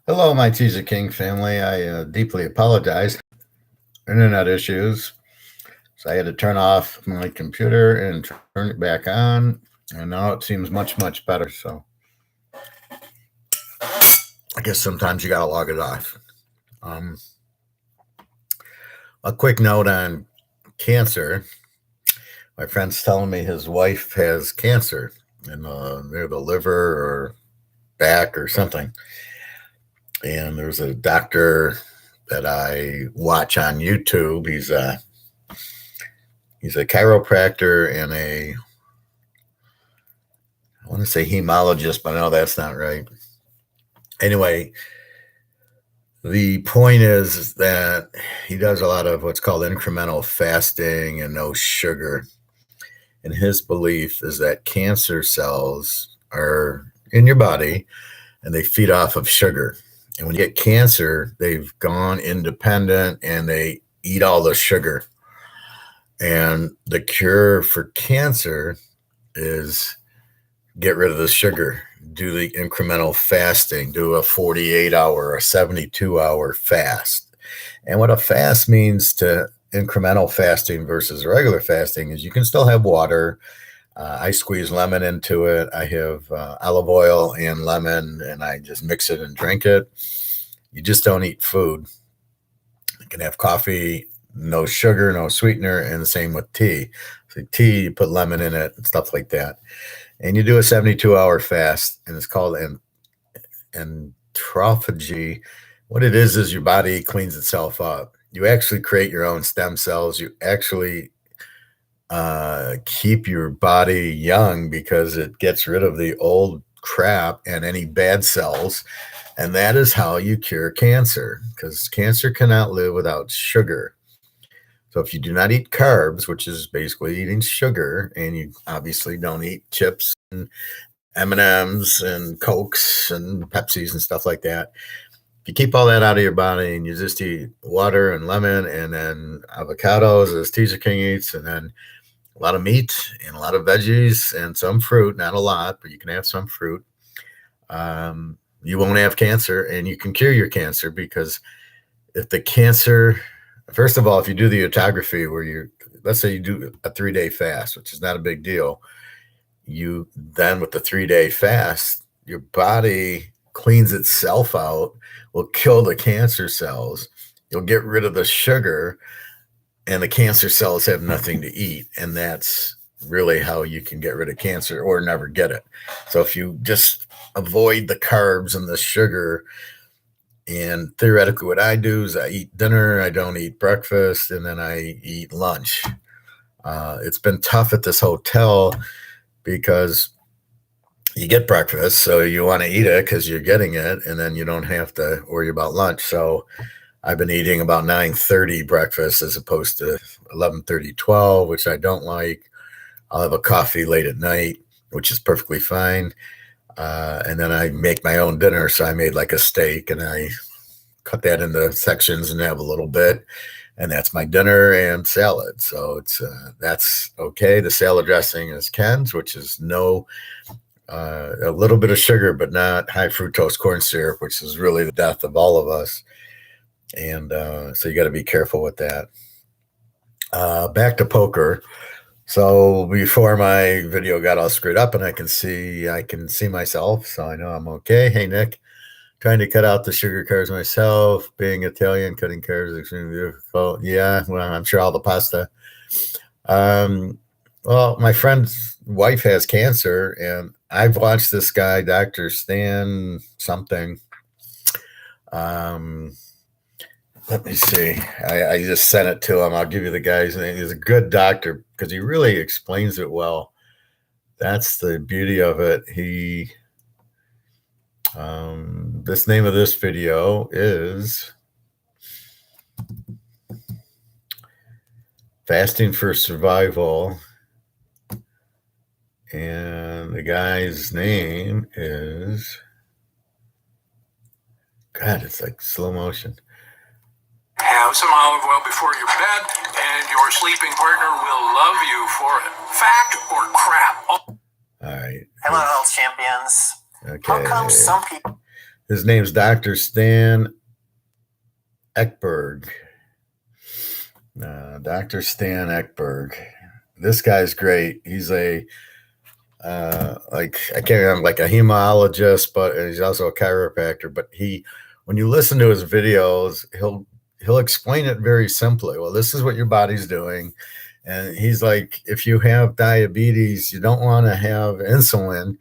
Hello, my Teaserking family. I deeply apologize. Internet issues. So I had to turn off my computer and turn it back on. And now it seems much, much better. So I guess sometimes you got to log it off. Um, a quick note on cancer. My friend's telling me his wife has cancer in near the liver or back or something. And there's a doctor that I watch on YouTube. He's a chiropractor and I want to say hemologist, but no, that's not right. Anyway, the point is that he does a lot of what's called incremental fasting and no sugar. And his belief is that cancer cells are in your body and they feed off of sugar. And when you get cancer, they've gone independent and they eat all the sugar. And the cure for cancer is get rid of the sugar, do the incremental fasting, do a 48-hour or 72-hour fast. And what a fast means to incremental fasting versus regular fasting is you can still have water. I squeeze lemon into it. I have olive oil and lemon, and I just mix it and drink it. You just don't eat food. You can have coffee, no sugar, no sweetener, and the same with tea. So tea, you put lemon in it and stuff like that. And you do a 72-hour fast, and it's called autophagy. What it is your body cleans itself up. You actually create your own stem cells. You actually keep your body young because it gets rid of the old crap and any bad cells. And that is how you cure cancer, because cancer cannot live without sugar. So if you do not eat carbs, which is basically eating sugar, and you obviously don't eat chips and M&Ms and Cokes and Pepsis and stuff like that, if you keep all that out of your body and you just eat water and lemon and then avocados as Teaserking eats, and then a lot of meat and a lot of veggies and some fruit, not a lot, but you can have some fruit, you won't have cancer and you can cure your cancer. Because if the cancer, first of all, if you do the autophagy where let's say you do a 3-day fast, which is not a big deal, you then with the 3-day fast, your body cleans itself out, will kill the cancer cells, you'll get rid of the sugar, and the cancer cells have nothing to eat. And that's really how you can get rid of cancer or never get it. So if you just avoid the carbs and the sugar, and theoretically what I do is I eat dinner, I don't eat breakfast, and then I eat lunch. It's been tough at this hotel because you get breakfast, so you want to eat it because you're getting it, and then you don't have to worry about lunch. So I've been eating about 9:30 breakfast as opposed to 11:30, 12, which I don't like. I'll have a coffee late at night, which is perfectly fine. And then I make my own dinner. So I made like a steak and I cut that into sections and have a little bit. And that's my dinner and salad. So that's okay. The salad dressing is Ken's, which is a little bit of sugar, but not high fructose corn syrup, which is really the death of all of us. And so you got to be careful with that. Back to poker. So before my video got all screwed up and I can see myself, so I know I'm okay. Hey, Nick, trying to cut out the sugar carbs myself. Being Italian, cutting carbs is extremely difficult. Yeah, well, I'm sure all the pasta. Well, my friend's wife has cancer, and I've watched this guy, Dr. Stan something. Let me see. I just sent it to him. I'll give you the guy's name. He's a good doctor because he really explains it well. That's the beauty of it. This name of this video is Fasting for Survival. And the guy's name is, God, it's like slow motion. Have some olive oil before your bed, and your sleeping partner will love you for it. Fact or crap? All right. Hello, health champions. Okay. How come some people... His name's Dr. Stan Ekberg. Dr. Stan Ekberg. This guy's great. He's a like I can't remember, like a hemologist, but he's also a chiropractor. But when you listen to his videos, he'll explain it very simply. Well, this is what your body's doing, and he's like, if you have diabetes, you don't want to have insulin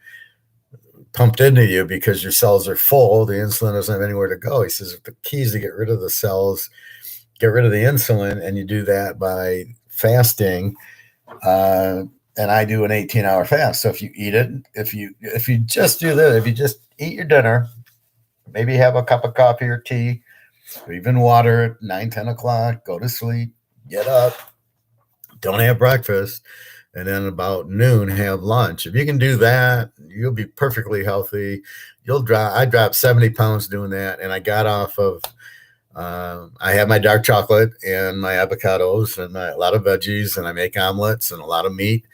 pumped into you because your cells are full. The insulin doesn't have anywhere to go. He says the key is to get rid of the cells, get rid of the insulin, and you do that by fasting. And I do an 18-hour fast. So if you eat it, if you just do that, if you just eat your dinner, maybe have a cup of coffee or tea, or even water at 9, 10 o'clock, go to sleep, get up, don't have breakfast, and then about noon have lunch. If you can do that, you'll be perfectly healthy. I dropped 70 pounds doing that, and I got off of I have my dark chocolate and my avocados and a lot of veggies, and I make omelets and a lot of meat.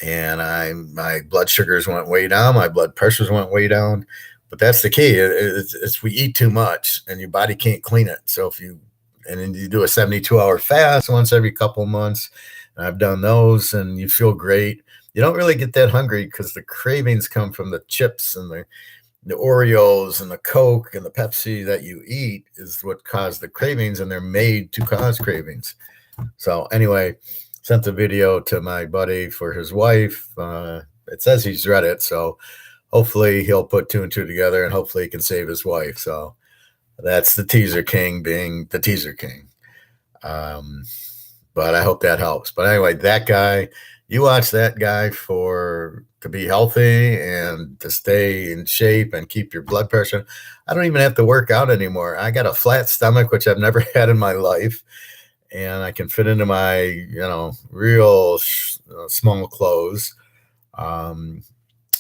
And my blood sugars went way down, my blood pressures went way down. But that's the key. It's we eat too much, and your body can't clean it. So then you do a 72-hour fast once every couple of months. And I've done those, and you feel great. You don't really get that hungry because the cravings come from the chips and the Oreos and the Coke and the Pepsi that you eat is what caused the cravings, and they're made to cause cravings. So anyway, sent the video to my buddy for his wife. It says he's read it, so hopefully he'll put 2 and 2 together, and hopefully he can save his wife. So that's the Teaser King being the Teaser King. But I hope that helps. But anyway, that guy, you watch that guy to be healthy and to stay in shape and keep your blood pressure. I don't even have to work out anymore. I got a flat stomach, which I've never had in my life, and I can fit into my, real small clothes. And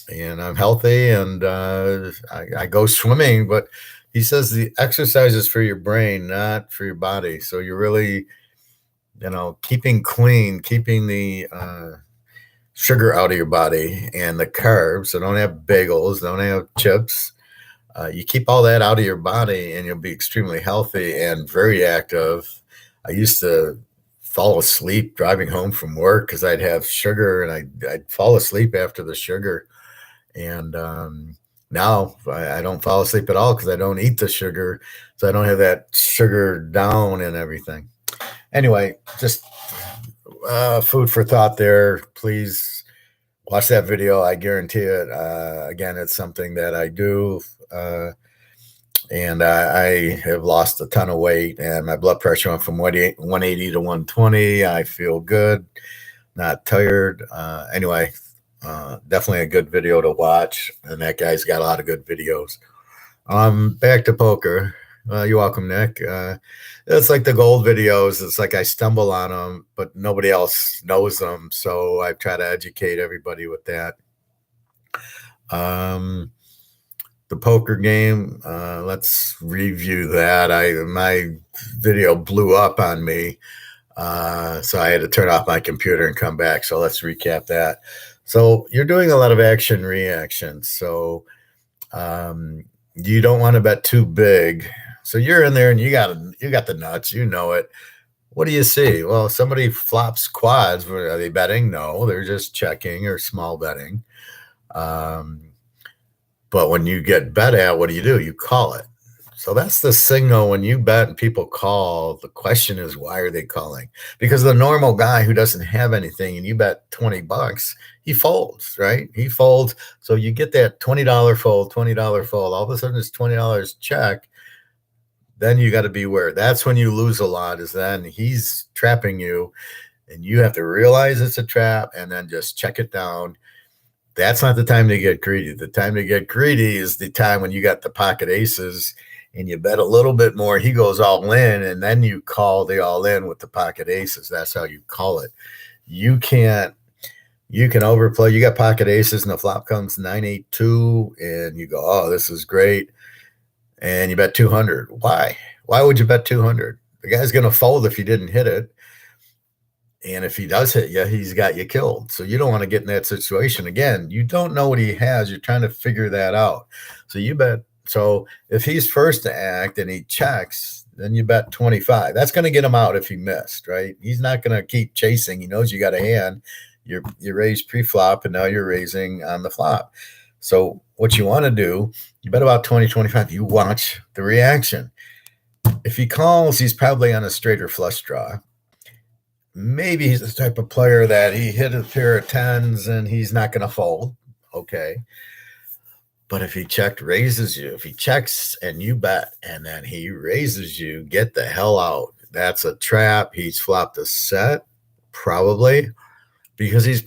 I'm healthy, and I go swimming. But he says the exercise is for your brain, not for your body. So you're really, keeping clean, keeping the sugar out of your body and the carbs. So don't have bagels, don't have chips. You keep all that out of your body, and you'll be extremely healthy and very active. I used to fall asleep driving home from work because I'd have sugar, and I'd fall asleep after the sugar. And now I don't fall asleep at all because I don't eat the sugar. So I don't have that sugar down and everything. Anyway, just food for thought there. Please watch that video. I guarantee it. Again, it's something that I do. And I have lost a ton of weight, and my blood pressure went from 180 to 120. I feel good, not tired. Anyway, definitely a good video to watch. And that guy's got a lot of good videos. Back to poker. You're welcome, Nick. It's like the gold videos. It's like I stumble on them, but nobody else knows them. So I try to educate everybody with that. The poker game, let's review that. My video blew up on me, so I had to turn off my computer and come back. So let's recap that. So you're doing a lot of action reaction. So you don't want to bet too big. So you're in there and you got the nuts, it. What do you see? Well, somebody flops quads. Are they betting? No, they're just checking or small betting. But when you get bet at, what do? You call it. So that's the signal when you bet and people call. The question is, why are they calling? Because the normal guy who doesn't have anything and you bet $20, he folds, right? He folds. So you get that $20 fold, $20 fold. All of a sudden it's $20 check. Then you got to beware. That's when you lose a lot, is then he's trapping you, and you have to realize it's a trap and then just check it down. That's not the time to get greedy. The time to get greedy is the time when you got the pocket aces and you bet a little bit more. He goes all in, and then you call the all in with the pocket aces. That's how you call it. You can overplay. You got pocket aces, and the flop comes 9-8-2, and you go, oh, this is great. And you bet 200. Why? Why would you bet 200? The guy's going to fold if you didn't hit it. And if he does hit you, he's got you killed. So you don't want to get in that situation. Again, you don't know what he has. You're trying to figure that out. So you bet So if he's first to act and he checks, then you bet 25. That's going to get him out if he missed, right? He's not going to keep chasing. He knows you got a hand. You raised pre-flop, and now you're raising on the flop. So what you want to do, you bet about 20, 25. You watch the reaction. If he calls, he's probably on a straight or flush draw. Maybe he's the type of player that he hit a pair of tens and he's not going to fold. Okay. But if he raises you, if he checks and you bet, and then he raises you, get the hell out. That's a trap. He's flopped a set, probably, because he's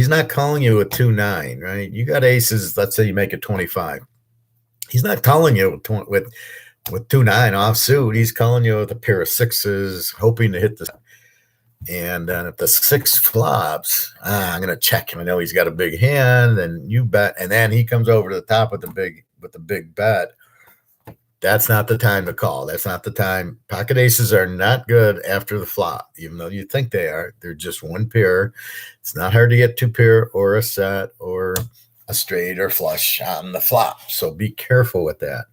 not calling you with 2-9, right? You got aces. Let's say you make it 25. He's not calling you with 2-9 offsuit. He's calling you with a pair of sixes, hoping to hit the. And then if the six flops, I'm going to check him. I know he's got a big hand, and you bet. And then he comes over to the top with the big bet. That's not the time to call. That's not the time. Pocket aces are not good after the flop, even though you think they are. They're just one pair. It's not hard to get two pair or a set or a straight or flush on the flop. So be careful with that.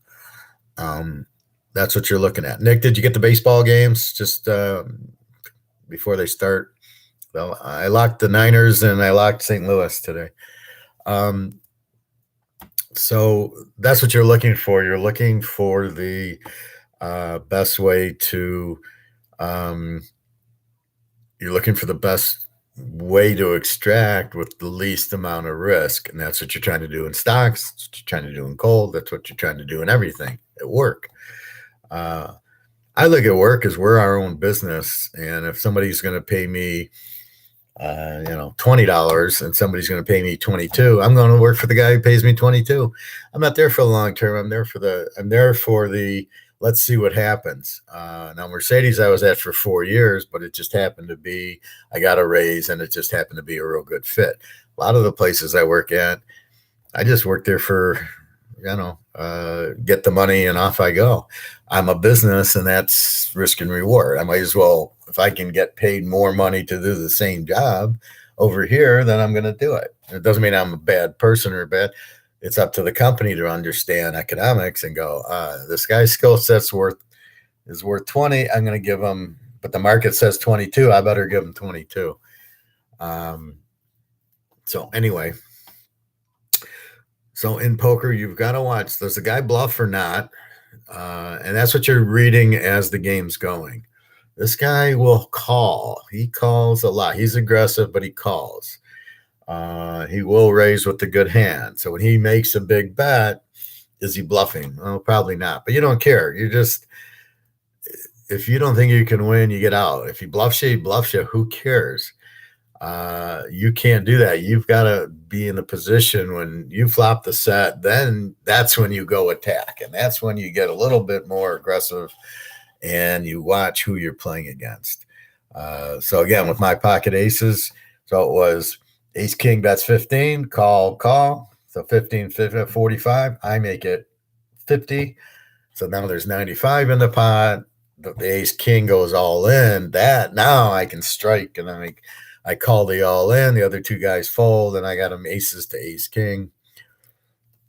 That's what you're looking at. Nick, did you get the baseball games? Just before they start. Well, I locked the Niners and I locked St. Louis today. So that's what you're looking for. You're looking for the best way to. You're looking for the best way to extract with the least amount of risk, and that's what you're trying to do in stocks. That's what you're trying to do in gold. That's what you're trying to do in everything at work. I look at work as we're our own business, and if somebody's going to pay me, $20, and somebody's going to pay me 22, I'm going to work for the guy who pays me 22. I'm not there for the long term. I'm there for the. Let's see what happens. Now Mercedes, I was at for 4 years, but it just happened to be I got a raise, and it just happened to be a real good fit. A lot of the places I work at, I just work there for. Get the money and off I go. I'm a business, and that's risk and reward. I might as well, if I can get paid more money to do the same job over here, then I'm going to do it. It doesn't mean I'm a bad person or bad. It's up to the company to understand economics and go, this guy's skill set's is worth 20. I'm going to give him, but the market says 22. I better give him 22. So anyway. So in poker, you've got to watch, does the guy bluff or not? And that's what you're reading as the game's going. This guy will call. He calls a lot. He's aggressive, but he calls. He will raise with the good hand. So when he makes a big bet, is he bluffing? Well, probably not. But you don't care. If you don't think you can win, you get out. If he bluffs you, he bluffs you. Who cares? You can't do that. You've got to be in the position when you flop the set, then that's when you go attack. And that's when you get a little bit more aggressive and you watch who you're playing against. So again, with my pocket aces, so it was ace king bets 15, call. So 15, 50, 45. I make it 50. So now there's 95 in the pot. The ace king goes all in. That now I can strike, and I call the all in. The other two guys fold, and I got them aces to ace king.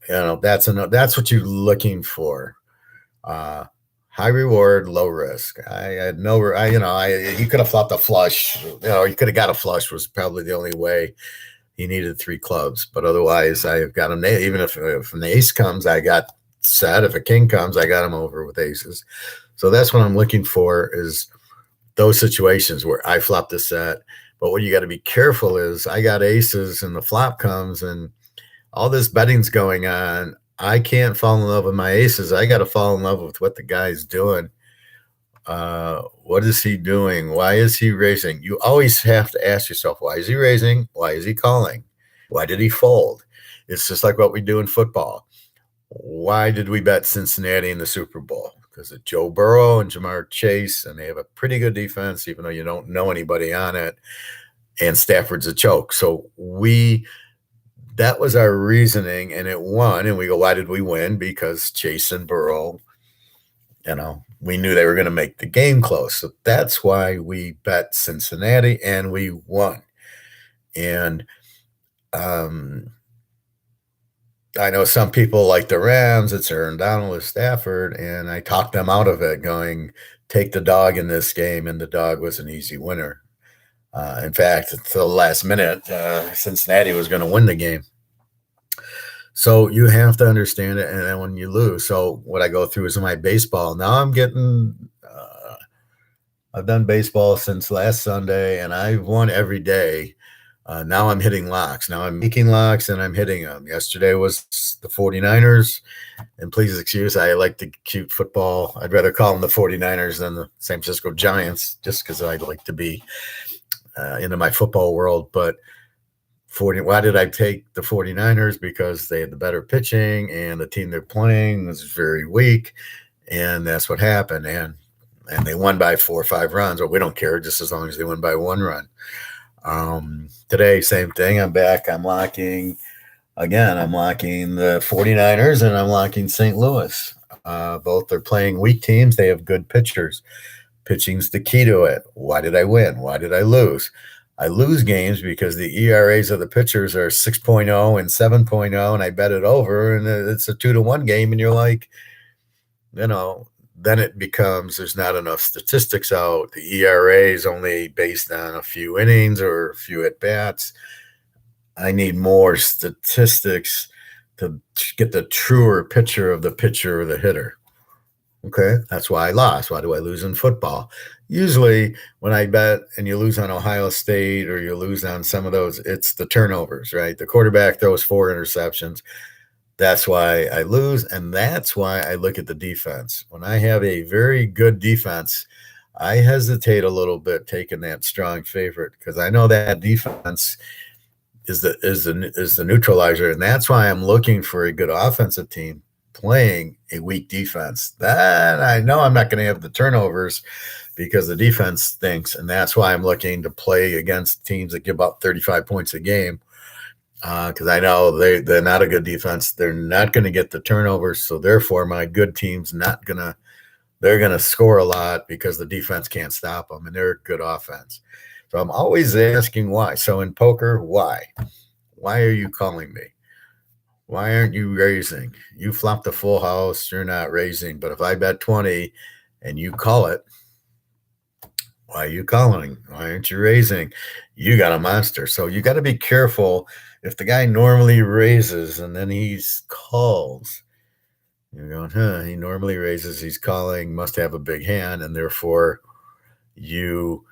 That's what you're looking for. High reward, low risk. I had he could have flopped a flush. He could have got a flush. Was probably the only way. He needed 3 clubs, but otherwise I've got him. Even if an ace comes, I got set. If a king comes, I got him over with aces. So that's what I'm looking for, is those situations where I flop the set. But what you got to be careful is I got aces and the flop comes and all this betting's going on. I can't fall in love with my aces. I got to fall in love with what the guy's doing. What is he doing? Why is he raising? You always have to ask yourself, why is he raising? Why is he calling? Why did he fold? It's just like what we do in football. Why did we bet Cincinnati in the Super Bowl? Because of Joe Burrow and Jamar Chase, and they have a pretty good defense, even though you don't know anybody on it. And Stafford's a choke. So that was our reasoning, and it won. And we go, why did we win? Because Chase and Burrow, we knew they were going to make the game close. So that's why we bet Cincinnati, and we won. And I know some people like the Rams, it's Aaron Donald with Stafford, and I talked them out of it going, take the dog in this game, and the dog was an easy winner. In fact, at the last minute, Cincinnati was going to win the game. So you have to understand it, and then when you lose, so what I go through is my baseball. Now I'm getting, I've done baseball since last Sunday, and I've won every day. Now I'm hitting locks. Now I'm making locks, and I'm hitting them. Yesterday was the 49ers, and please excuse, I like the cute football. I'd rather call them the 49ers than the San Francisco Giants, just because I'd like to be into my football world. But why did I take the 49ers? Because they had the better pitching, and the team they're playing was very weak, and that's what happened. And they won by 4 or 5 runs. Well, we don't care, just as long as they win by 1 run. Today, same thing. I'm back. I'm locking the 49ers, and I'm locking St. Louis. Both are playing weak teams. They have good pitchers. Pitching's the key to it. Why did I win? Why did I lose? I lose games because the ERAs of the pitchers are 6.0 and 7.0, and I bet it over, and it's a 2-1 game, and you're like, then it becomes there's not enough statistics out. The ERA is only based on a few innings or a few at bats. I need more statistics to get the truer picture of the pitcher or the hitter. Okay, that's why I lost. Why do I lose in football? Usually when I bet and you lose on Ohio State or you lose on some of those, it's the turnovers, right? The quarterback throws 4 interceptions. That's why I lose, and that's why I look at the defense. When I have a very good defense, I hesitate a little bit taking that strong favorite because I know that defense is the neutralizer, and that's why I'm looking for a good offensive team playing a weak defense. That I know I'm not going to have the turnovers because the defense stinks, and that's why I'm looking to play against teams that give up 35 points a game. Because I know they're not a good defense. They're not going to get the turnovers. So therefore, my good team's they're going to score a lot because the defense can't stop them, and they're a good offense. So I'm always asking why. So in poker, why? Why are you calling me? Why aren't you raising? You flopped a full house. You're not raising. But if I bet 20 and you call it, why are you calling? Why aren't you raising? You got a monster. So you got to be careful. If the guy normally raises and then he calls, you're going, he normally raises, he's calling, must have a big hand, and therefore you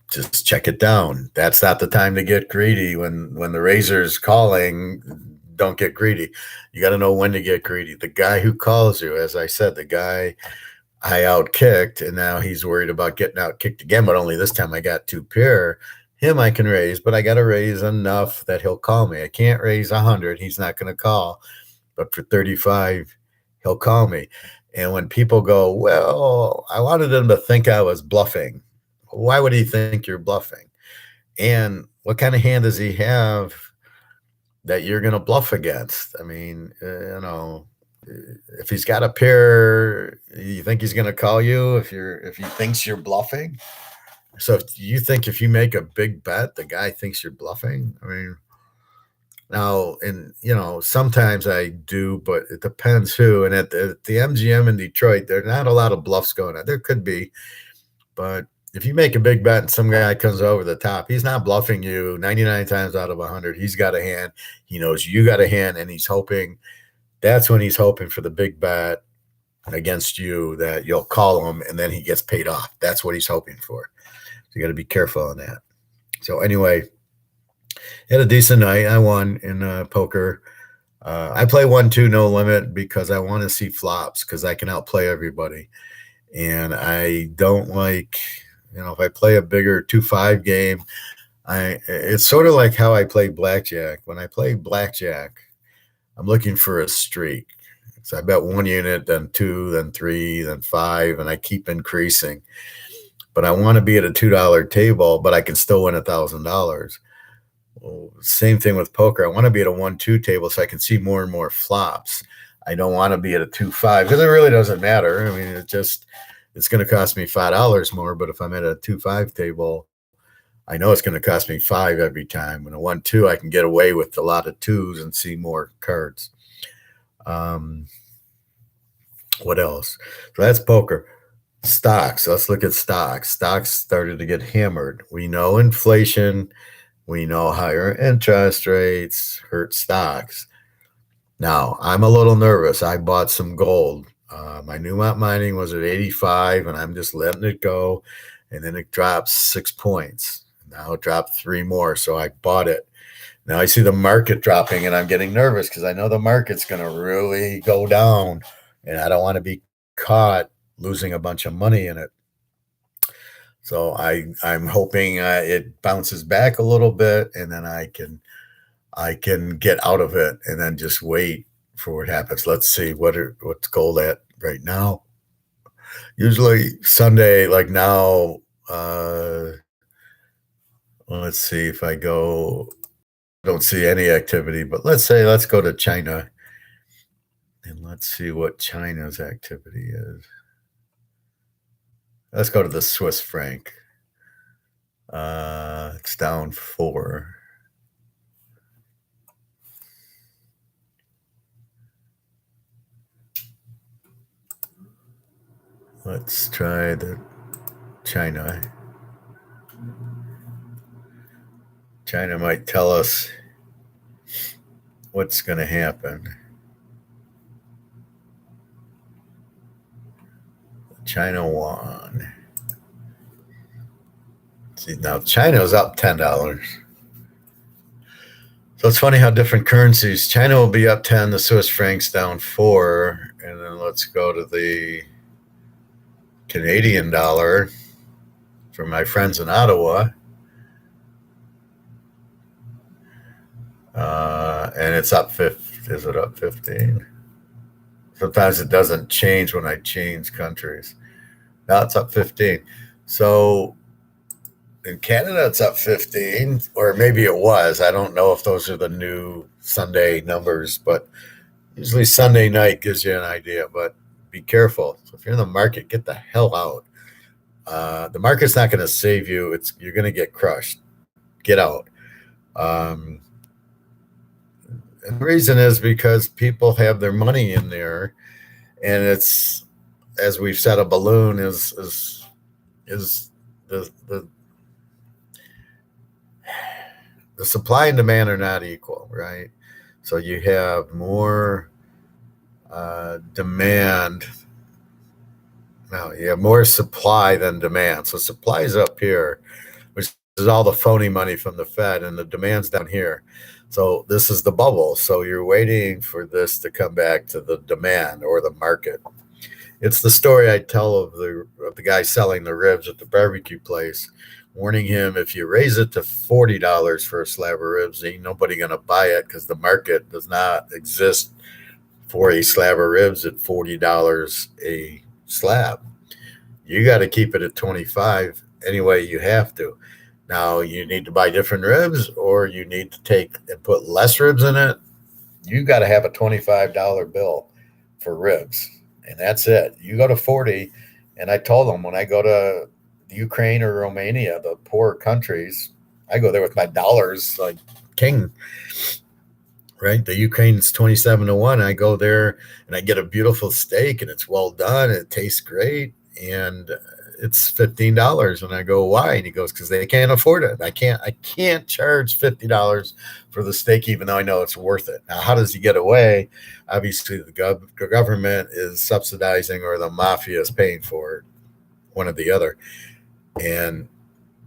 just check it down. That's not the time to get greedy. When the raiser's calling, don't get greedy. You got to know when to get greedy. The guy who calls you, as I said, the guy I outkicked, and now he's worried about getting outkicked again, but only this time I got 2 pair. Him I can raise, but I got to raise enough that he'll call me. I can't raise 100. He's not going to call. But for 35, he'll call me. And when people go, well, I wanted him to think I was bluffing. Why would he think you're bluffing? And what kind of hand does he have that you're going to bluff against? I mean, if he's got a pair, you think he's going to call you if he thinks you're bluffing? So if you think if you make a big bet, the guy thinks you're bluffing. I mean, now, and sometimes I do, but it depends who. And at the MGM in Detroit, there are not a lot of bluffs going on. There could be, but if you make a big bet and some guy comes over the top, he's not bluffing you 99 times out of 100. He's got a hand. He knows you got a hand, and he's hoping. That's when he's hoping for the big bet against you that you'll call him, and then he gets paid off. That's what he's hoping for. So you got to be careful on that. So anyway, had a decent night. I won in poker. I play 1-2 no limit because I want to see flops because I can outplay everybody. And I don't like, if I play a bigger 2-5 game, it's sort of like how I play blackjack. When I play blackjack, I'm looking for a streak. So I bet 1 unit, then 2, then 3, then 5, and I keep increasing. But I want to be at a $2 table, but I can still win $1,000. Well, same thing with poker. I want to be at a 1-2 table so I can see more and more flops. I don't want to be at a 2-5 because it really doesn't matter. I mean, it's going to cost me $5 more. But if I'm at a 2-5 table, I know it's going to cost me 5 every time. When I won 2, I can get away with a lot of 2s and see more cards. What else? So that's poker. Stocks. Let's look at stocks. Stocks started to get hammered. We know inflation. We know higher interest rates hurt stocks. Now, I'm a little nervous. I bought some gold. My Newmont mining was at 85, and I'm just letting it go. And then it drops 6 points. Now it dropped 3 more, so I bought it. Now I see the market dropping, and I'm getting nervous because I know the market's going to really go down, and I don't want to be caught losing a bunch of money in it. So I'm hoping it bounces back a little bit, and then I can get out of it, and then just wait for what happens. Let's see what's gold at right now. Usually Sunday, like now. Let's see if I go. Don't see any activity, but let's go to China, and let's see what China's activity is. Let's go to the Swiss franc. It's down 4. Let's try the China. China might tell us what's going to happen. China won. See, now China's up $10. So it's funny how different currencies. China will be up 10, the Swiss franc's down 4, and then let's go to the Canadian dollar for my friends in Ottawa. And it's up 15. Is it up 15? Sometimes it doesn't change when I change countries. Now it's up 15. So in Canada, it's up 15, or maybe it was. I don't know if those are the new Sunday numbers, but usually Sunday night gives you an idea. But be careful. So if you're in the market, get the hell out. The market's not going to save you. You're going to get crushed. Get out. And the reason is because people have their money in there, and it's, as we've said, a balloon is the supply and demand are not equal, right? So you have more demand. No, you have more supply than demand. So supply is up here, which is all the phony money from the Fed, and the demand's down here. So this is the bubble. So you're waiting for this to come back to the demand or the market. It's the story I tell of the guy selling the ribs at the barbecue place, warning him if you raise it to $40 for a slab of ribs, ain't nobody going to buy it because the market does not exist for a slab of ribs at $40 a slab. You got to keep it at 25 anyway. You have to. Now you need to buy different ribs, or you need to take and put less ribs in it. You got to have a $25 bill for ribs, and that's it. You go to 40, and I told them when I go to Ukraine or Romania, the poor countries, I go there with my dollars like king. Right, the Ukraine's 27-1. I go there and I get a beautiful steak, and it's well done. And it tastes great, and it's $15. And I go, why? And he goes, because they can't afford it. I can't charge $50 for the steak, even though I know it's worth it. Now, how does he get away? Obviously, the government is subsidizing, or the mafia is paying for it, one or the other. And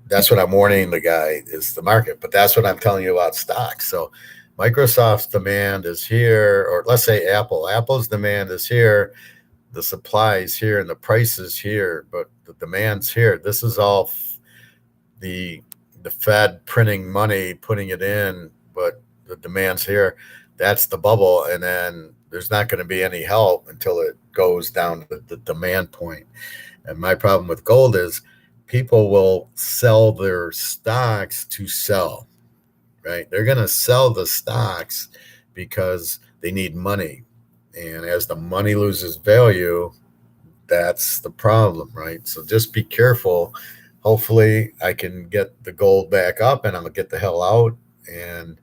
that's what I'm warning the guy is the market. But that's what I'm telling you about stocks. So Microsoft's demand is here, or let's say Apple's demand is here, the supply is here, and the price is here, but the demand's here. This is all the Fed printing money, putting it in, but the demand's here. That's the bubble, and then there's not going to be any help until it goes down to the demand point. And my problem with gold is people will sell their stocks to sell. Right? They're going to sell the stocks because they need money. And as the money loses value, that's the problem, right? So just be careful hopefully I can get the gold back up and I'm gonna get the hell out. And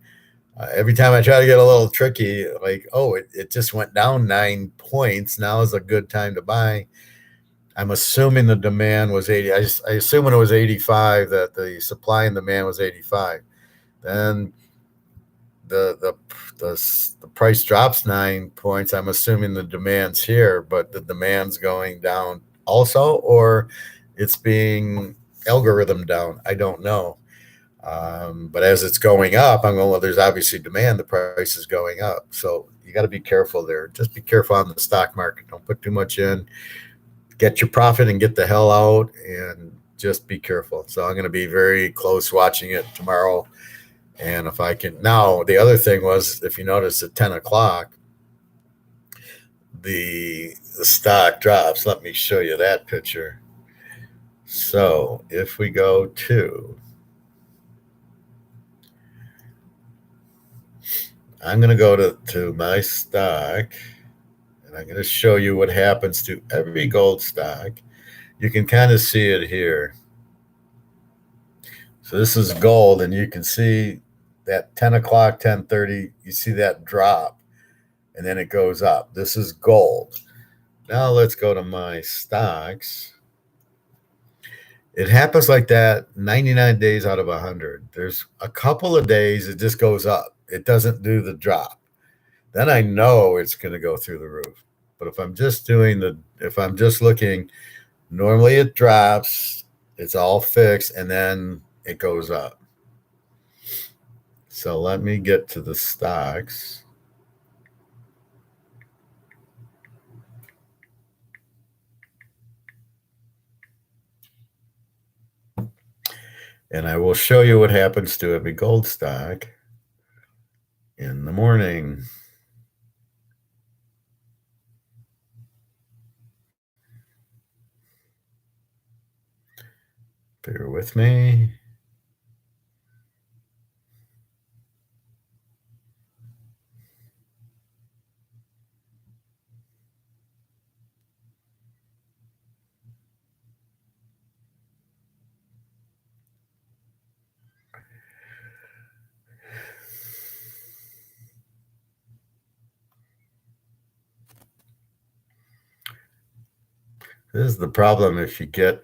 every time I try to get a little tricky, like, oh, it just went down 9 points. Now is a good time to buy. I'm assuming the demand was 80. I assume when it was 85 that the supply and demand was 85. Then the the the price drops 9 points. I'm assuming the demand's here, but the demand's going down also, or it's being algorithm down. I don't know. But as it's going up, I'm going, well, there's obviously demand. The price is going up. So you got to be careful there. Just be careful on the stock market. Don't put too much in. Get your profit and get the hell out and just be careful. So I'm going to be very close watching it tomorrow. And if I can, now the other thing was, if you notice at 10 o'clock, the stock drops. Let me show you that picture. So if we go to, I'm going to go to my stock, and I'm going to show you what happens to every gold stock. You can kind of see it here. So this is gold, and you can see that 10 o'clock, 10:30, you see that drop, and then it goes up. This is gold. Now let's go to my stocks. It happens like that 99 days out of 100. There's a couple of days it just goes up. It doesn't do the drop. Then I know it's going to go through the roof. But if I'm just looking, normally it drops, it's all fixed, and then it goes up. So let me get to the stocks. And I will show you what happens to every gold stock in the morning. Bear with me. This is the problem if you get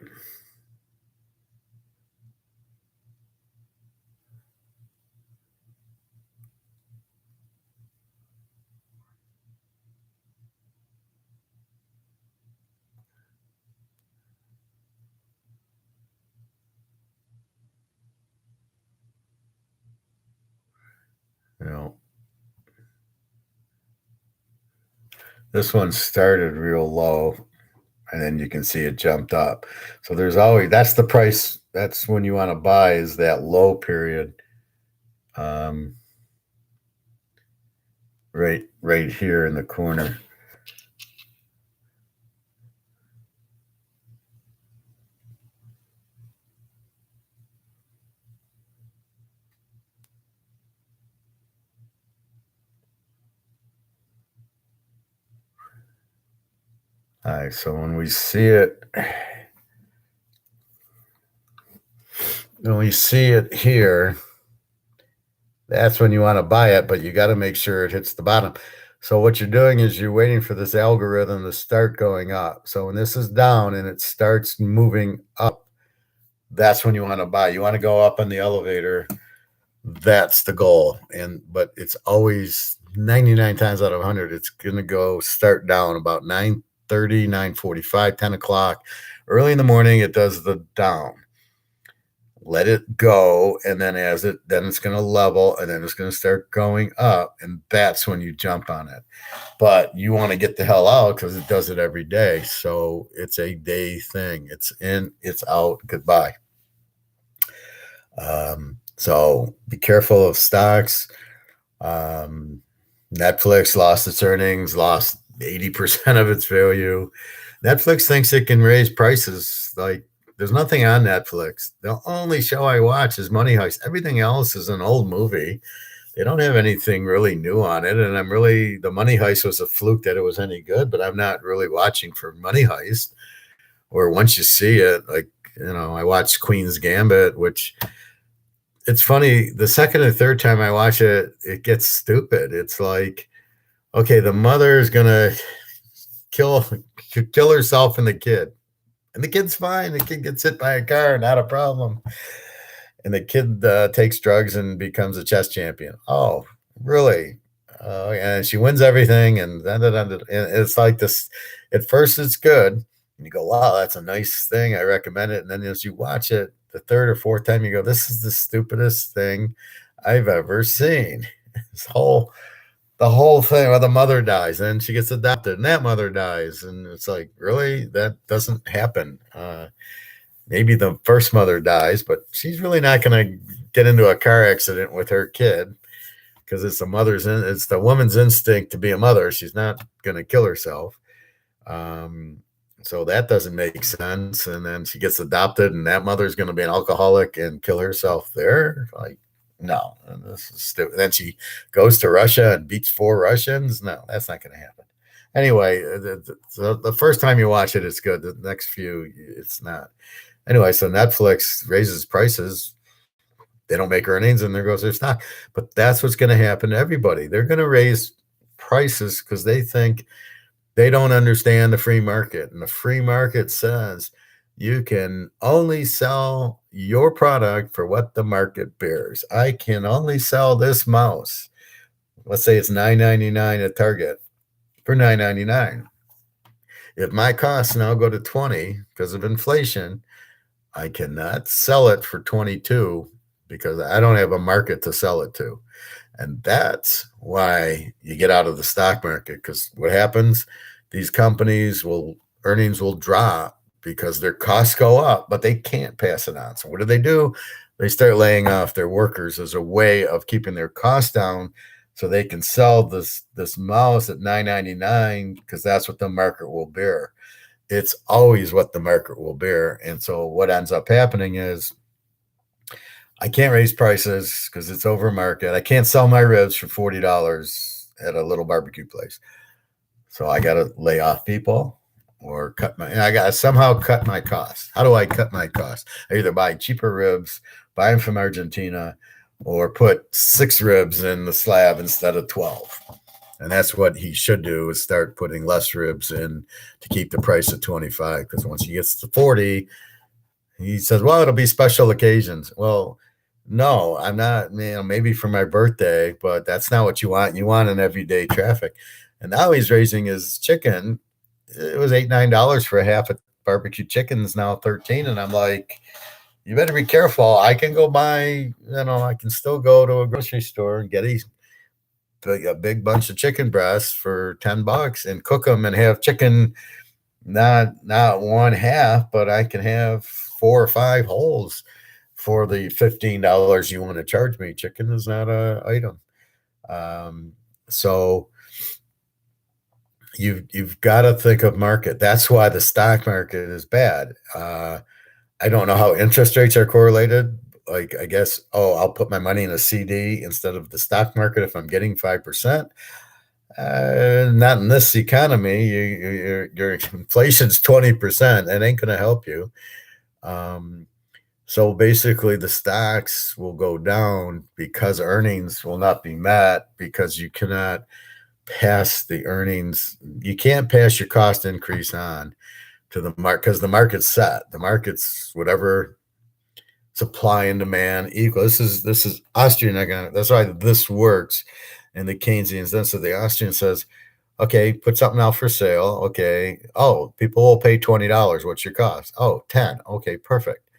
you know, this one started real low, and then you can see it jumped up. So there's always, that's the price. That's when you want to buy, is that low period. Right here in the corner. All right, so when we see it here, that's when you want to buy it, but you got to make sure it hits the bottom. So what you're doing is you're waiting for this algorithm to start going up. So when this is down and it starts moving up, that's when you want to buy. You want to go up on the elevator. That's the goal. But it's always 99 times out of 100, it's going to start down about 9:30, 9:45, 10 o'clock. Early in the morning, it does the down. Let it go, and then then it's going to level, and then it's going to start going up, and that's when you jump on it. But you want to get the hell out because it does it every day. So it's a day thing. It's in, it's out, goodbye. So be careful of stocks. Netflix lost its earnings, lost 80% of its value. Netflix thinks it can raise prices. Like, there's nothing on Netflix. The only show I watch is Money Heist. Everything else is an old movie. They don't have anything really new on it. And the Money Heist was a fluke that it was any good, but I'm not really watching for Money Heist. Or once you see it, like, I watched Queen's Gambit, which it's funny. The second or third time I watch it, it gets stupid. It's like, okay, the mother is gonna kill kill herself and the kid's fine. The kid gets hit by a car, not a problem. And the kid takes drugs and becomes a chess champion. Oh, really? And she wins everything, and it's like this. At first, it's good, and you go, "Wow, that's a nice thing. I recommend it." And then as you watch it the third or fourth time, you go, "This is the stupidest thing I've ever seen." This whole the whole thing where the mother dies, and she gets adopted, and that mother dies, and it's like, really, that doesn't happen. Maybe the first mother dies, but she's really not going to get into a car accident with her kid because it's the woman's instinct to be a mother. She's not going to kill herself. Um, so that doesn't make sense. And then she gets adopted, and that mother's going to be an alcoholic and kill herself there. Like, no, this is stupid. Then she goes to Russia and beats 4 Russians. No, that's not going to happen. Anyway, the first time you watch it, it's good. The next few, it's not. Anyway, so Netflix raises prices. They don't make earnings, and there goes their stock. But that's what's going to happen to everybody. They're going to raise prices because they think they don't understand the free market. And the free market says you can only sell your product for what the market bears. I can only sell this mouse. Let's say it's $9.99 at Target for $9.99. If my costs now go to 20 because of inflation, I cannot sell it for 22 because I don't have a market to sell it to. And that's why you get out of the stock market, because what happens, these companies earnings will drop because their costs go up, but they can't pass it on. So what do? They start laying off their workers as a way of keeping their costs down so they can sell this mouse at $9.99 because that's what the market will bear. It's always what the market will bear. And so what ends up happening is I can't raise prices because it's over market. I can't sell my ribs for $40 at a little barbecue place. So I got to lay off people or I got to somehow cut my costs. How do I cut my costs? I either buy cheaper ribs, buy them from Argentina, or put 6 ribs in the slab instead of 12. And that's what he should do, is start putting less ribs in to keep the price at 25. Because once he gets to 40, he says, well, it'll be special occasions. Well, no, I'm not, maybe for my birthday, but that's not what you want. You want an everyday traffic. And now he's raising his chicken. It was $8, $9 for a half a barbecue chicken. Is now 13. And I'm like, you better be careful. I can go buy, I can still go to a grocery store and get a big bunch of chicken breasts for $10 and cook them and have chicken, not 1/2, but I can have 4 or 5 wholes for the $15 you want to charge me. Chicken is not an item. So you've got to think of market. That's why the stock market is bad. I don't know how interest rates are correlated. Like, I guess, I'll put my money in a CD instead of the stock market if I'm getting 5%. Not in this economy. Your inflation's 20%. That ain't going to help you. So basically, the stocks will go down because earnings will not be met, because you cannot pass the earnings. You can't pass your cost increase on to the market because the market's set. The market's whatever supply and demand equal. This is Austrian economics. That's why this works in the Keynesian sense. So the Austrian says, okay, put something out for sale. Okay. Oh, people will pay $20. What's your cost? Oh, 10. Okay, perfect.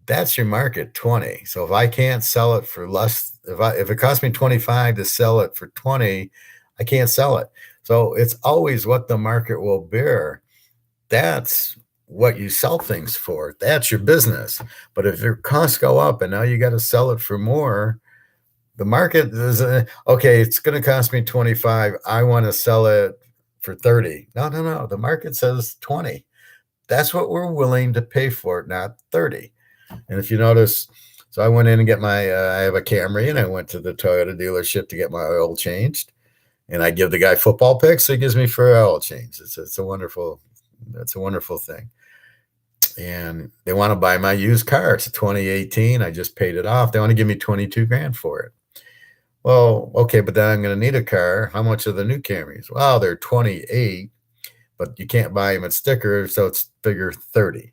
That's your market, 20. So if I can't sell it for less, if it costs me 25 to sell it for 20, I can't sell it. So it's always what the market will bear. That's what you sell things for. That's your business. But if your costs go up and now you got to sell it for more, the market is okay, it's going to cost me 25. I want to sell it for 30. No. The market says 20. That's what we're willing to pay for it, not 30. And if you notice, so I went in and get I have a Camry, and I went to the Toyota dealership to get my oil changed. And I give the guy football picks, so he gives me free oil change. It's a wonderful thing. and they want to buy my used car. It's a 2018. I just paid it off. They want to give me 22 grand for it. Well, okay, but then I'm going to need a car. How much are the new Camrys? Well, they're 28, but you can't buy them at sticker, so it's figure 30.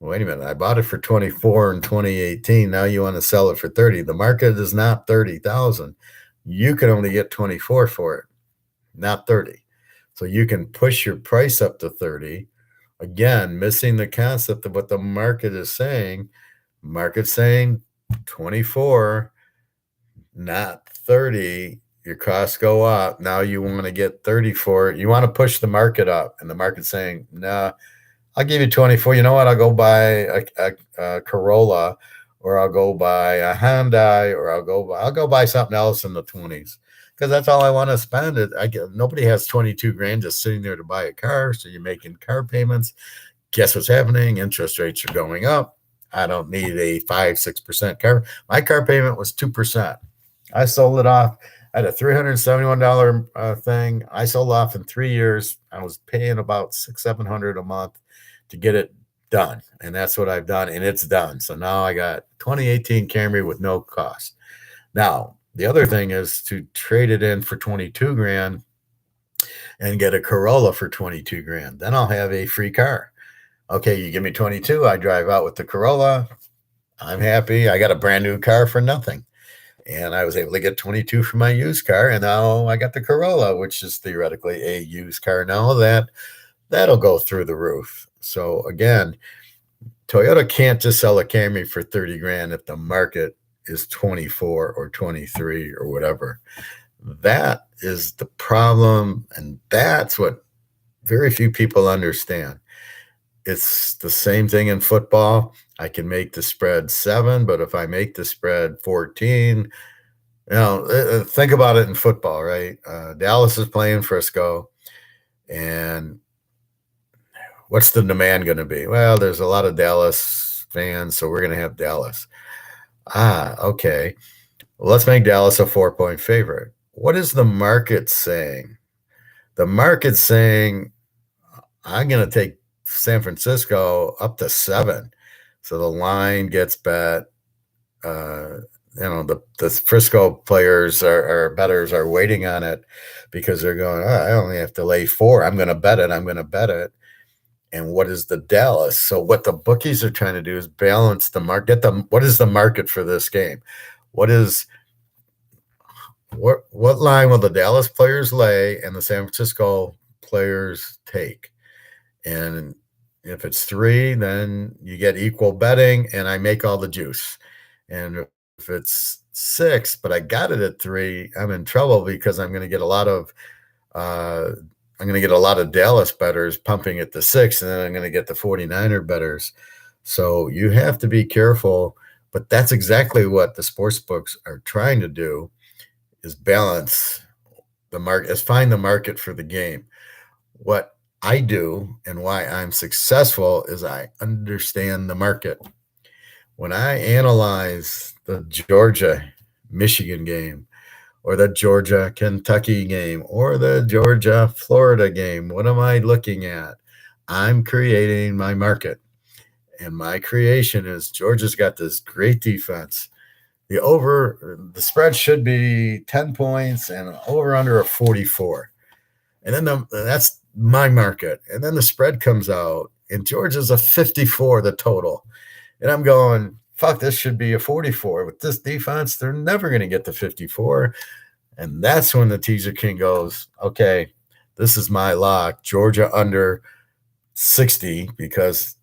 Wait a minute, I bought it for 24 in 2018. Now you want to sell it for 30. The market is not 30,000. You can only get 24 for it, not 30. So you can push your price up to 30. Again, missing the concept of what the market is saying. Market's saying 24, not 30. Your costs go up. Now you want to get 30 for it. You want to push the market up, and the market's saying, nah, I'll give you 24. You know what? I'll go buy a Corolla, or I'll go buy a Hyundai, or I'll go buy something else in the 20s, because that's all I want to spend. Nobody has 22 grand just sitting there to buy a car. So you're making car payments. Guess what's happening? Interest rates are going up. I don't need a 5-6% car. My car payment was 2%. I sold it off. I had a $371 thing. I sold off in 3 years. I was paying about $600-700 a month to get it done. And that's what I've done. And it's done. So now I got 2018 Camry with no cost. Now, the other thing is to trade it in for 22 grand and get a Corolla for 22 grand. Then I'll have a free car. Okay, you give me 22. I drive out with the Corolla. I'm happy. I got a brand new car for nothing. And I was able to get 22 for my used car. And now I got the Corolla, which is theoretically a used car now that'll go through the roof. So again, Toyota can't just sell a Camry for 30 grand if the market is 24 or 23 or whatever. That is the problem. And that's what very few people understand. It's the same thing in football. I can make the spread 7, but if I make the spread 14, think about it in football, right? Dallas is playing Frisco, and what's the demand going to be? Well, there's a lot of Dallas fans, so we're going to have Dallas. Okay. Well, let's make Dallas a 4-point favorite. What is the market saying? The market's saying, I'm going to take San Francisco up to 7. So the line gets bet. The Frisco players are bettors are waiting on it because they're going, I only have to lay 4. I'm going to bet it. And what is the Dallas? So what the bookies are trying to do is balance the market. What is the market for this game? What line will the Dallas players lay and the San Francisco players take? And if it's 3, then you get equal betting, and I make all the juice. And if it's 6, but I got it at 3, I'm in trouble because I'm going to get a lot of Dallas bettors pumping at the 6, and then I'm going to get the 49er bettors. So you have to be careful. But that's exactly what the sports books are trying to do, is balance the market, is find the market for the game. What I do and why I'm successful is I understand the market. When I analyze the Georgia-Michigan game, or the Georgia-Kentucky game, or the Georgia-Florida game, what am I looking at? I'm creating my market. And my creation is Georgia's got this great defense. The spread should be 10 points and over under a 44. And then that's my market. And then the spread comes out, and Georgia's a 54, the total. And I'm going, fuck, this should be a 44. With this defense, they're never going to get to 54. And that's when the Teaser King goes, okay, this is my lock. Georgia under 60, because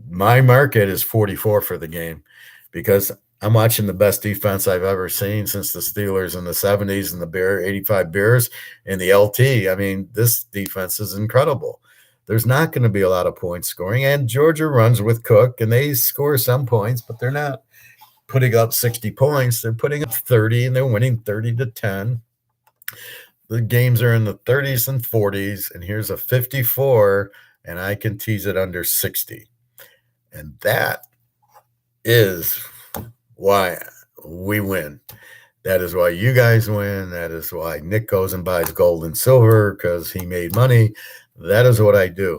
my market is 44 for the game, because I'm watching the best defense I've ever seen since the Steelers in the 70s and the 85 Bears and the LT. I mean, this defense is incredible. There's not going to be a lot of points scoring, and Georgia runs with Cook, and they score some points, but they're not putting up 60 points. They're putting up 30, and they're winning 30-10. The games are in the 30s and 40s, and here's a 54, and I can tease it under 60. And that is why we win. That is why you guys win. That is why Nick goes and buys gold and silver, because he made money. That is what I do.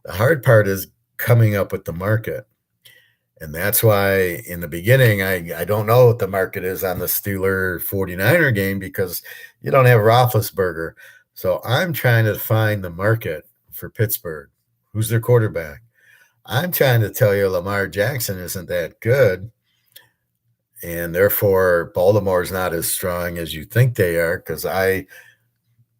The hard part is coming up with the market. And that's why in the beginning, I don't know what the market is on the Steeler 49er game because you don't have Roethlisberger. So I'm trying to find the market for Pittsburgh. Who's their quarterback? I'm trying to tell you Lamar Jackson isn't that good. And therefore, Baltimore's not as strong as you think they are because I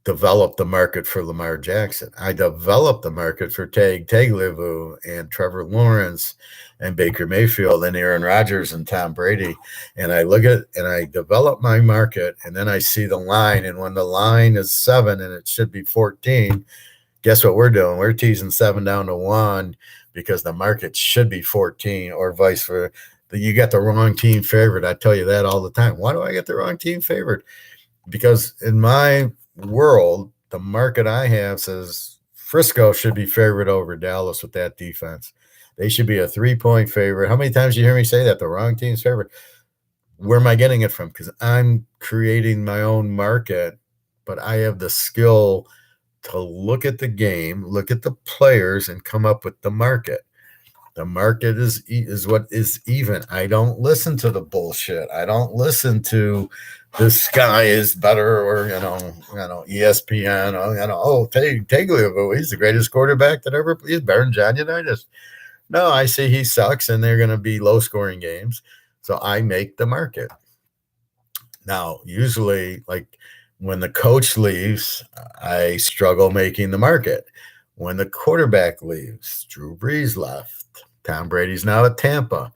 developed the market for Lamar Jackson. I developed the market for Tagliabue and Trevor Lawrence and Baker Mayfield and Aaron Rodgers and Tom Brady. And I look at and I develop my market, and then I see the line. And when the line is 7 and it should be 14, guess what we're doing? We're teasing 7 down to 1 because the market should be 14 or vice versa. You got the wrong team favorite. I tell you that all the time. Why do I get the wrong team favorite? Because in my world, the market I have says Frisco should be favored over Dallas with that defense. They should be a 3-point favorite. How many times do you hear me say that? The wrong team's favorite. Where am I getting it from? Because I'm creating my own market, but I have the skill to look at the game, look at the players, and come up with the market. The market is what is even. I don't listen to the bullshit. I don't listen to the sky is better or ESPN. Tagliabue, he's the greatest quarterback that ever. He's better than John Unitas. No, I see he sucks, and they're going to be low scoring games. So I make the market. Now, usually, like when the coach leaves, I struggle making the market. When the quarterback leaves, Drew Brees left. Tom Brady's now at Tampa.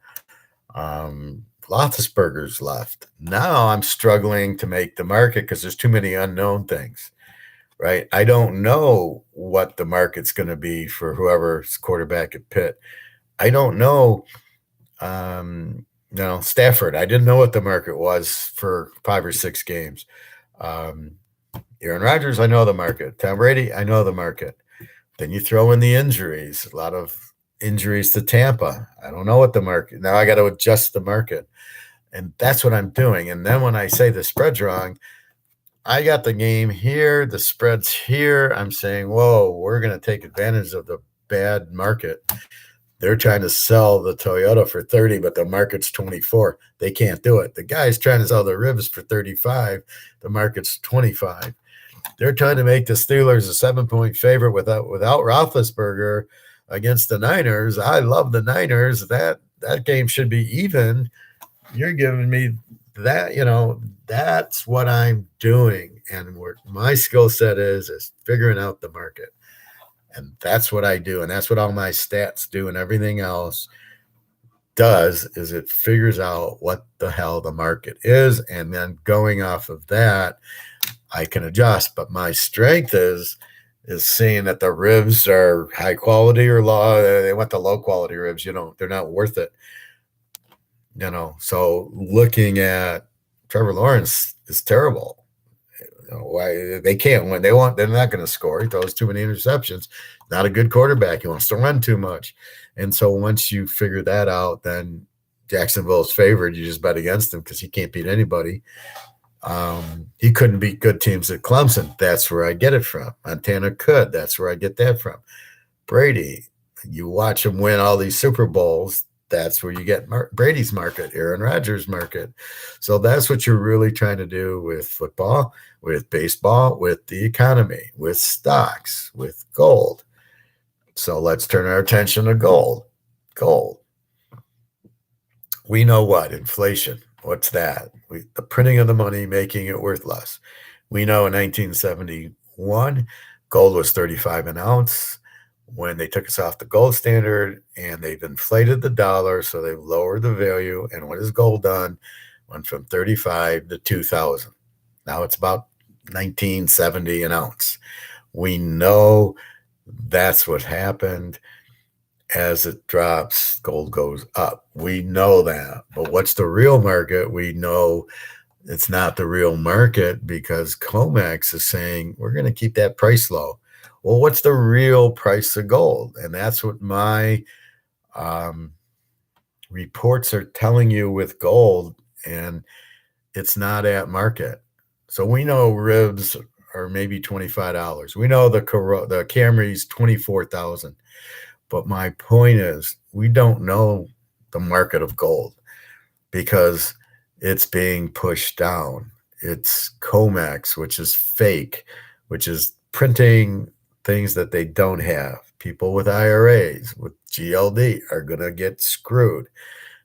Roethlisberger's left. Now I'm struggling to make the market because there's too many unknown things, right? I don't know what the market's going to be for whoever's quarterback at Pitt. I don't know. Stafford. I didn't know what the market was for 5 or 6 games. Aaron Rodgers, I know the market. Tom Brady, I know the market. Then you throw in the injuries. A lot of injuries to Tampa. I don't know what the market. Now I got to adjust the market. And that's what I'm doing. And then when I say the spread's wrong, I got the game here, the spread's here. I'm saying, whoa, we're going to take advantage of the bad market. They're trying to sell the Toyota for 30, but the market's 24. They can't do it. The guy's trying to sell the ribs for 35. The market's 25. They're trying to make the Steelers a 7-point favorite without Roethlisberger against the Niners. I love the Niners. That game should be even. You're giving me that, that's what I'm doing. And what my skill set is figuring out the market. And that's what I do. And that's what all my stats do. And everything else does is it figures out what the hell the market is. And then going off of that, I can adjust. But my strength is seeing that the ribs are high quality or low. They want the low quality ribs, they're not worth it. So looking at Trevor Lawrence is terrible. Why they can't win. They're not going to score. He throws too many interceptions. Not a good quarterback. He wants to run too much. And so once you figure that out, then Jacksonville's favored. You just bet against him because he can't beat anybody. He couldn't beat good teams at Clemson. That's where I get it from. Montana could. That's where I get that from. Brady, you watch him win all these Super Bowls. That's where you get Brady's market, Aaron Rodgers' market. So that's what you're really trying to do with football, with baseball, with the economy, with stocks, with gold. So let's turn our attention to gold. Gold. We know what? Inflation. What's that? The printing of the money, making it worth less. We know in 1971, gold was 35 an ounce. When they took us off the gold standard and they've inflated the dollar, so they've lowered the value. And what has gold done? Went from 35 to 2,000. Now it's about 1970 an ounce. We know that's what happened. As it drops, gold goes up. We know that. But what's the real market? We know it's not the real market because COMEX is saying we're going to keep that price low. Well, what's the real price of gold? And that's what my reports are telling you with gold, and it's not at market. So we know ribs are maybe $25. We know the Camry's $24,000. But my point is, we don't know the market of gold because it's being pushed down. It's COMEX, which is fake, which is printing things that they don't have. People with IRAs, with GLD, are going to get screwed.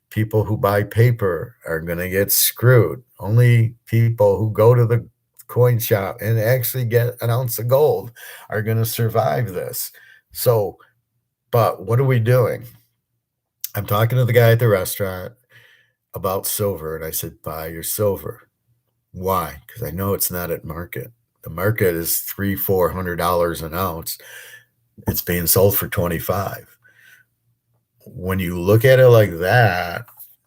People who buy paper are going to get screwed. Only people who go to the coin shop and actually get an ounce of gold are going to survive this. So, but what are we doing? I'm talking to the guy at the restaurant about silver, and I said, buy your silver. Why? Because I know it's not at market. The market is $300-400 an ounce. It's being sold for 25. When you look at it like that,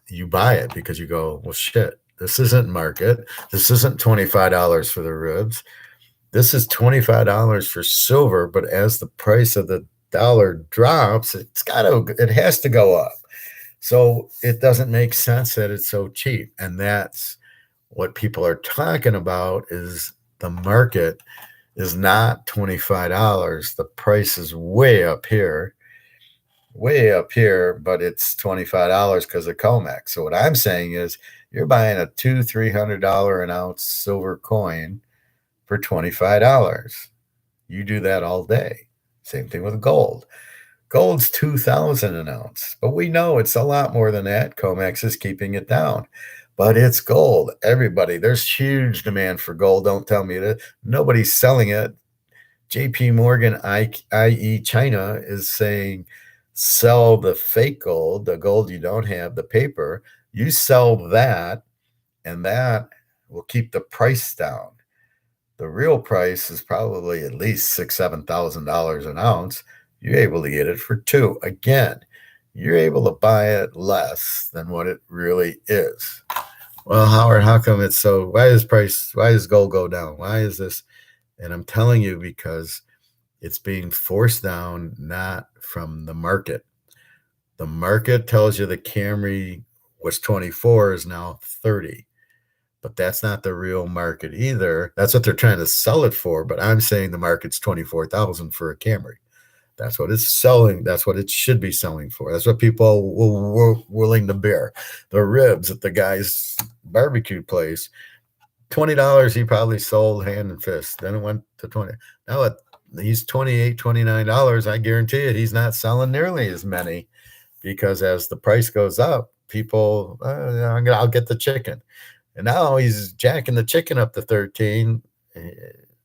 you buy it because you go, well, shit, this isn't market. This isn't $25 for the ribs. This is $25 for silver, but as the price of the dollar drops, it has to go up. So it doesn't make sense that it's so cheap. And that's what people are talking about, is the market is not $25. The price is way up here, but it's $25 because of COMEX. So what I'm saying is, you're buying a $200-300 an ounce silver coin for $25. You do that all day. Same thing with gold. Gold's $2,000 an ounce, but we know it's a lot more than that. COMEX is keeping it down, but it's gold. Everybody, there's huge demand for gold. Don't tell me that nobody's selling it. JP Morgan, i.e. China, is saying, sell the fake gold, the gold you don't have, the paper. You sell that, and that will keep the price down. The real price is probably at least $6,000-7,000 an ounce. You're able to get it for $2,000. Again, you're able to buy it less than what it really is. Well, Howard, how come it's so? Why does gold go down? Why is this? And I'm telling you, because it's being forced down, not from the market. The market tells you the Camry was 24, is now 30. But that's not the real market either. That's what they're trying to sell it for. But I'm saying the market's 24,000 for a Camry. That's what it's selling. That's what it should be selling for. That's what people were willing to bear. The ribs at the guy's barbecue place, $20, he probably sold hand and fist. Then it went to 20. Now he's $28, $29. I guarantee it, he's not selling nearly as many, because as the price goes up, people, I'll get the chicken. And now he's jacking the chicken up to 13.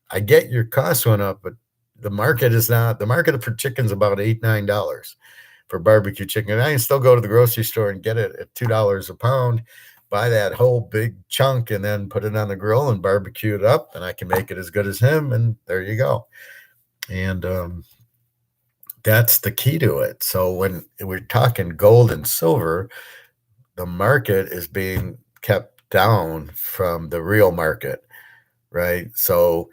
I get your cost went up, but the market is not. The market for chicken's about $8-9 for barbecue chicken. And I can still go to the grocery store and get it at $2 a pound, buy that whole big chunk, and then put it on the grill and barbecue it up, and I can make it as good as him, and there you go. And that's the key to it. So when we're talking gold and silver, the market is being kept down from the real market, right? So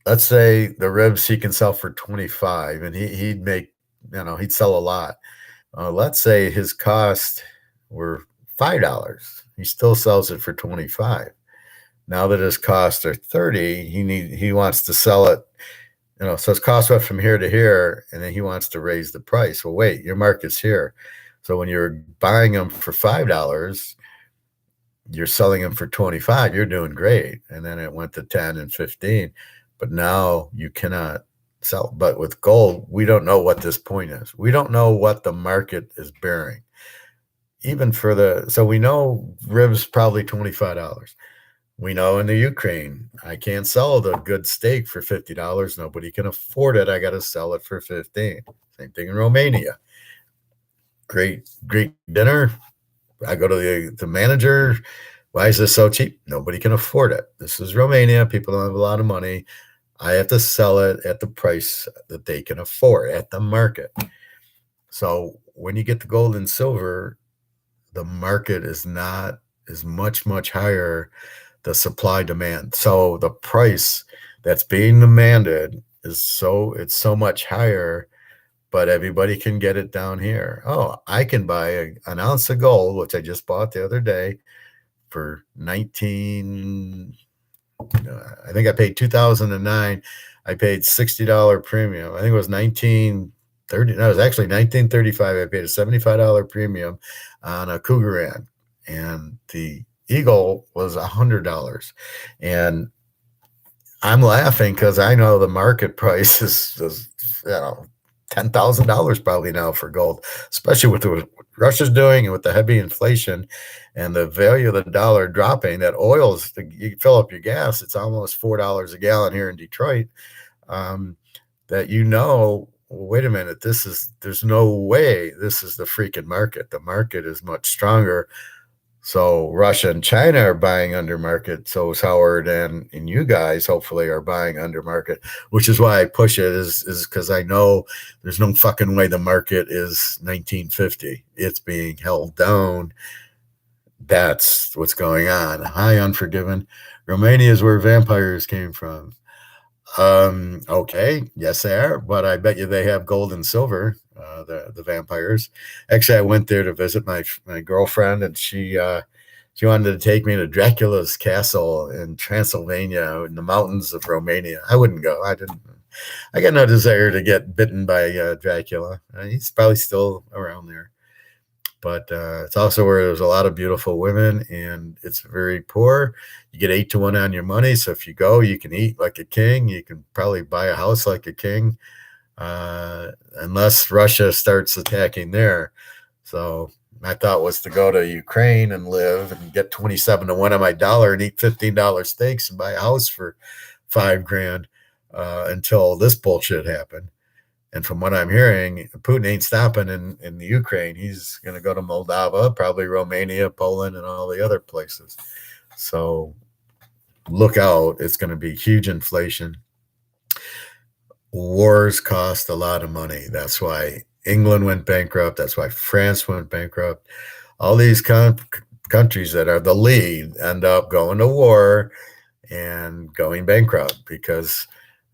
let's say the ribs he can sell for 25, and he'd make, he'd sell a lot. Let's say his cost were $5. He still sells it for 25. Now that his costs are 30, he wants to sell it, so his cost went from here to here, and then he wants to raise the price. Well, wait, your market's here. So when you're buying them for $5, you're selling them for 25, you're doing great. And then it went to 10 and 15, but now you cannot sell. But with gold, we don't know what this point is. We don't know what the market is bearing. Even so we know ribs probably $25. We know in the Ukraine, I can't sell the good steak for $50. Nobody can afford it. I got to sell it for 15. Same thing in Romania. Great dinner. I go to the manager. Why is this so cheap? Nobody can afford it. This is Romania. People don't have a lot of money. I have to sell it at the price that they can afford at the market. So when you get the gold and silver, the market is much higher, the supply demand. So the price that's being demanded it's so much higher, but everybody can get it down here. Oh, I can buy an ounce of gold, which I just bought the other day, for 19. I think I paid 2009. I paid $60 premium. I think it was 19 No, it was actually 1935. I paid a $75 premium on a Cougaran, and the Eagle was $100. And I'm laughing because I know the market price is $10,000 probably now for gold, especially with what Russia's doing and with the heavy inflation and the value of the dollar dropping. That oil's, you fill up your gas, it's almost $4 a gallon here in Detroit. That wait a minute, there's no way this is the freaking market. The market is much stronger. So Russia and China are buying under market. So is Howard and you guys hopefully are buying under market, which is why I push it is because I know there's no fucking way the market is 1950. It's being held down. That's what's going on. Hi, Unforgiven. Romania is where vampires came from. Okay, yes, they are, but I bet you they have gold and silver. The vampires. Actually, I went there to visit my girlfriend, and she wanted to take me to Dracula's castle in Transylvania in the mountains of Romania. I wouldn't go. I didn't. I got no desire to get bitten by Dracula. He's probably still around there. But it's also where there's a lot of beautiful women, and it's very poor. You get 8 to 1 on your money. So if you go, you can eat like a king. You can probably buy a house like a king, unless Russia starts attacking there. So my thought was to go to Ukraine and live and get 27 to 1 on my dollar and eat $15 steaks and buy a house for $5,000 until this bullshit happened. And from what I'm hearing, Putin ain't stopping in the Ukraine. He's going to go to Moldova, probably Romania, Poland, and all the other places. So look out. It's going to be huge inflation. Wars cost a lot of money. That's why England went bankrupt. That's why France went bankrupt. All these countries that are the lead end up going to war and going bankrupt because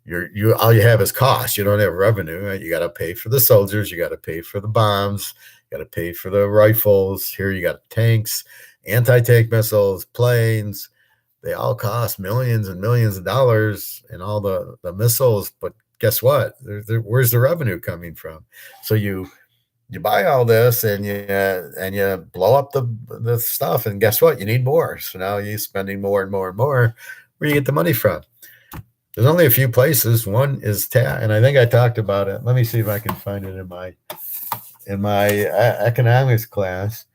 you all you have is cost. You don't have revenue. Right? You got to pay for the soldiers. You got to pay for the bombs. You got to pay for the rifles. Here you got tanks, anti-tank missiles, planes. They all cost millions and millions of dollars and all the missiles. But guess what? Where's the revenue coming from? So you buy all this and you blow up the stuff, and guess what? You need more. So now you're spending more and more and more. Where do you get the money from? There's only a few places. One is and I think I talked about it. Let me see if I can find it in my economics class.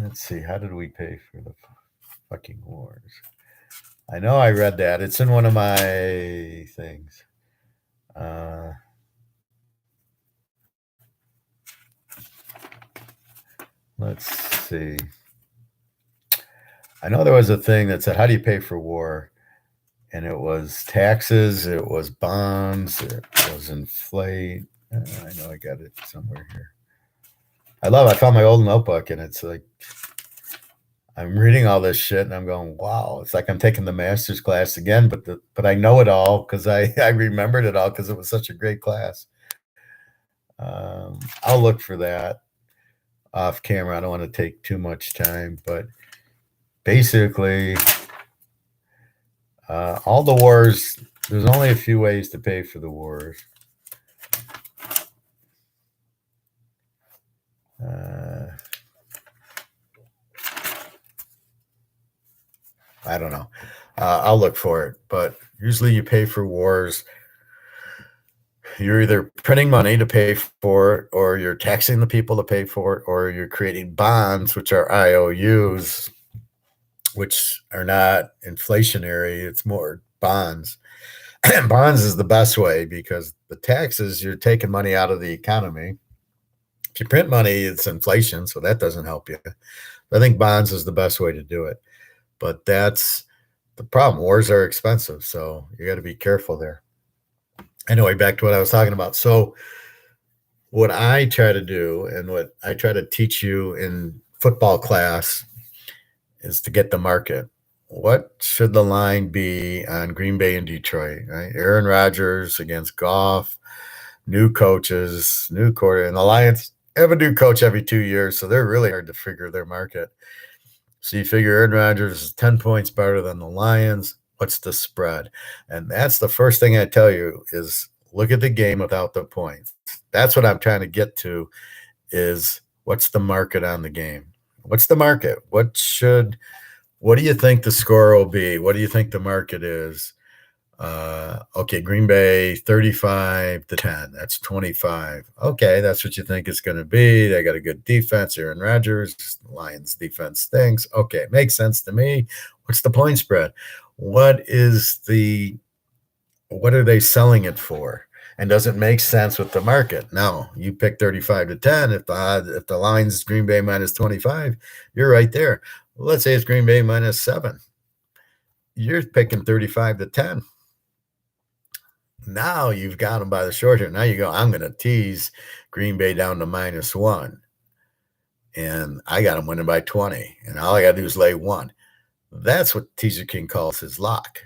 Let's see. How did we pay for the fucking wars? I know I read that. It's in one of my things. Let's see. I know there was a thing that said, how do you pay for war? And it was taxes, it was bonds, it was inflate. I know I got it somewhere here. I found my old notebook, and it's like, I'm reading all this shit and I'm going, wow, it's like I'm taking the master's class again, but I know it all because I remembered it all because it was such a great class. I'll look for that off camera. I don't want to take too much time, but basically, all the wars, there's only a few ways to pay for the wars. I don't know. I'll look for it, but usually you pay for wars. You're either printing money to pay for it, or you're taxing the people to pay for it, or you're creating bonds, which are IOUs, which are not inflationary. It's more bonds. Bonds is the best way because the taxes, you're taking money out of the economy. If you print money, it's inflation, so that doesn't help you. I think bonds is the best way to do it. But that's the problem. Wars are expensive, so you got to be careful there. Anyway, back to what I was talking about. So what I try to do and what I try to teach you in football class is to get the market. What should the line be on Green Bay and Detroit? Right? Aaron Rodgers against Goff, new coaches, new quarter, and the Lions have a new coach every 2 years, so they're really hard to figure their market. So you figure Aaron Rodgers is 10 points better than the Lions. What's the spread? And that's the first thing I tell you is look at the game without the points. That's what I'm trying to get to is what's the market on the game? What's the market? What do you think the score will be? What do you think the market is? Okay, Green Bay 35-10. That's 25. Okay, that's what you think it's going to be. They got a good defense. Aaron Rodgers, Lions defense stinks. Okay, makes sense to me. What's the point spread? What are they selling it for? And does it make sense with the market? No, you pick 35-10. If the line's Green Bay minus 25, you're right there. Well, let's say it's Green Bay minus 7. You're picking 35-10. Now you've got them by the short here. Now you go, I'm going to tease Green Bay down to -1. And I got them winning by 20. And all I got to do is lay 1. That's what Teaser King calls his lock.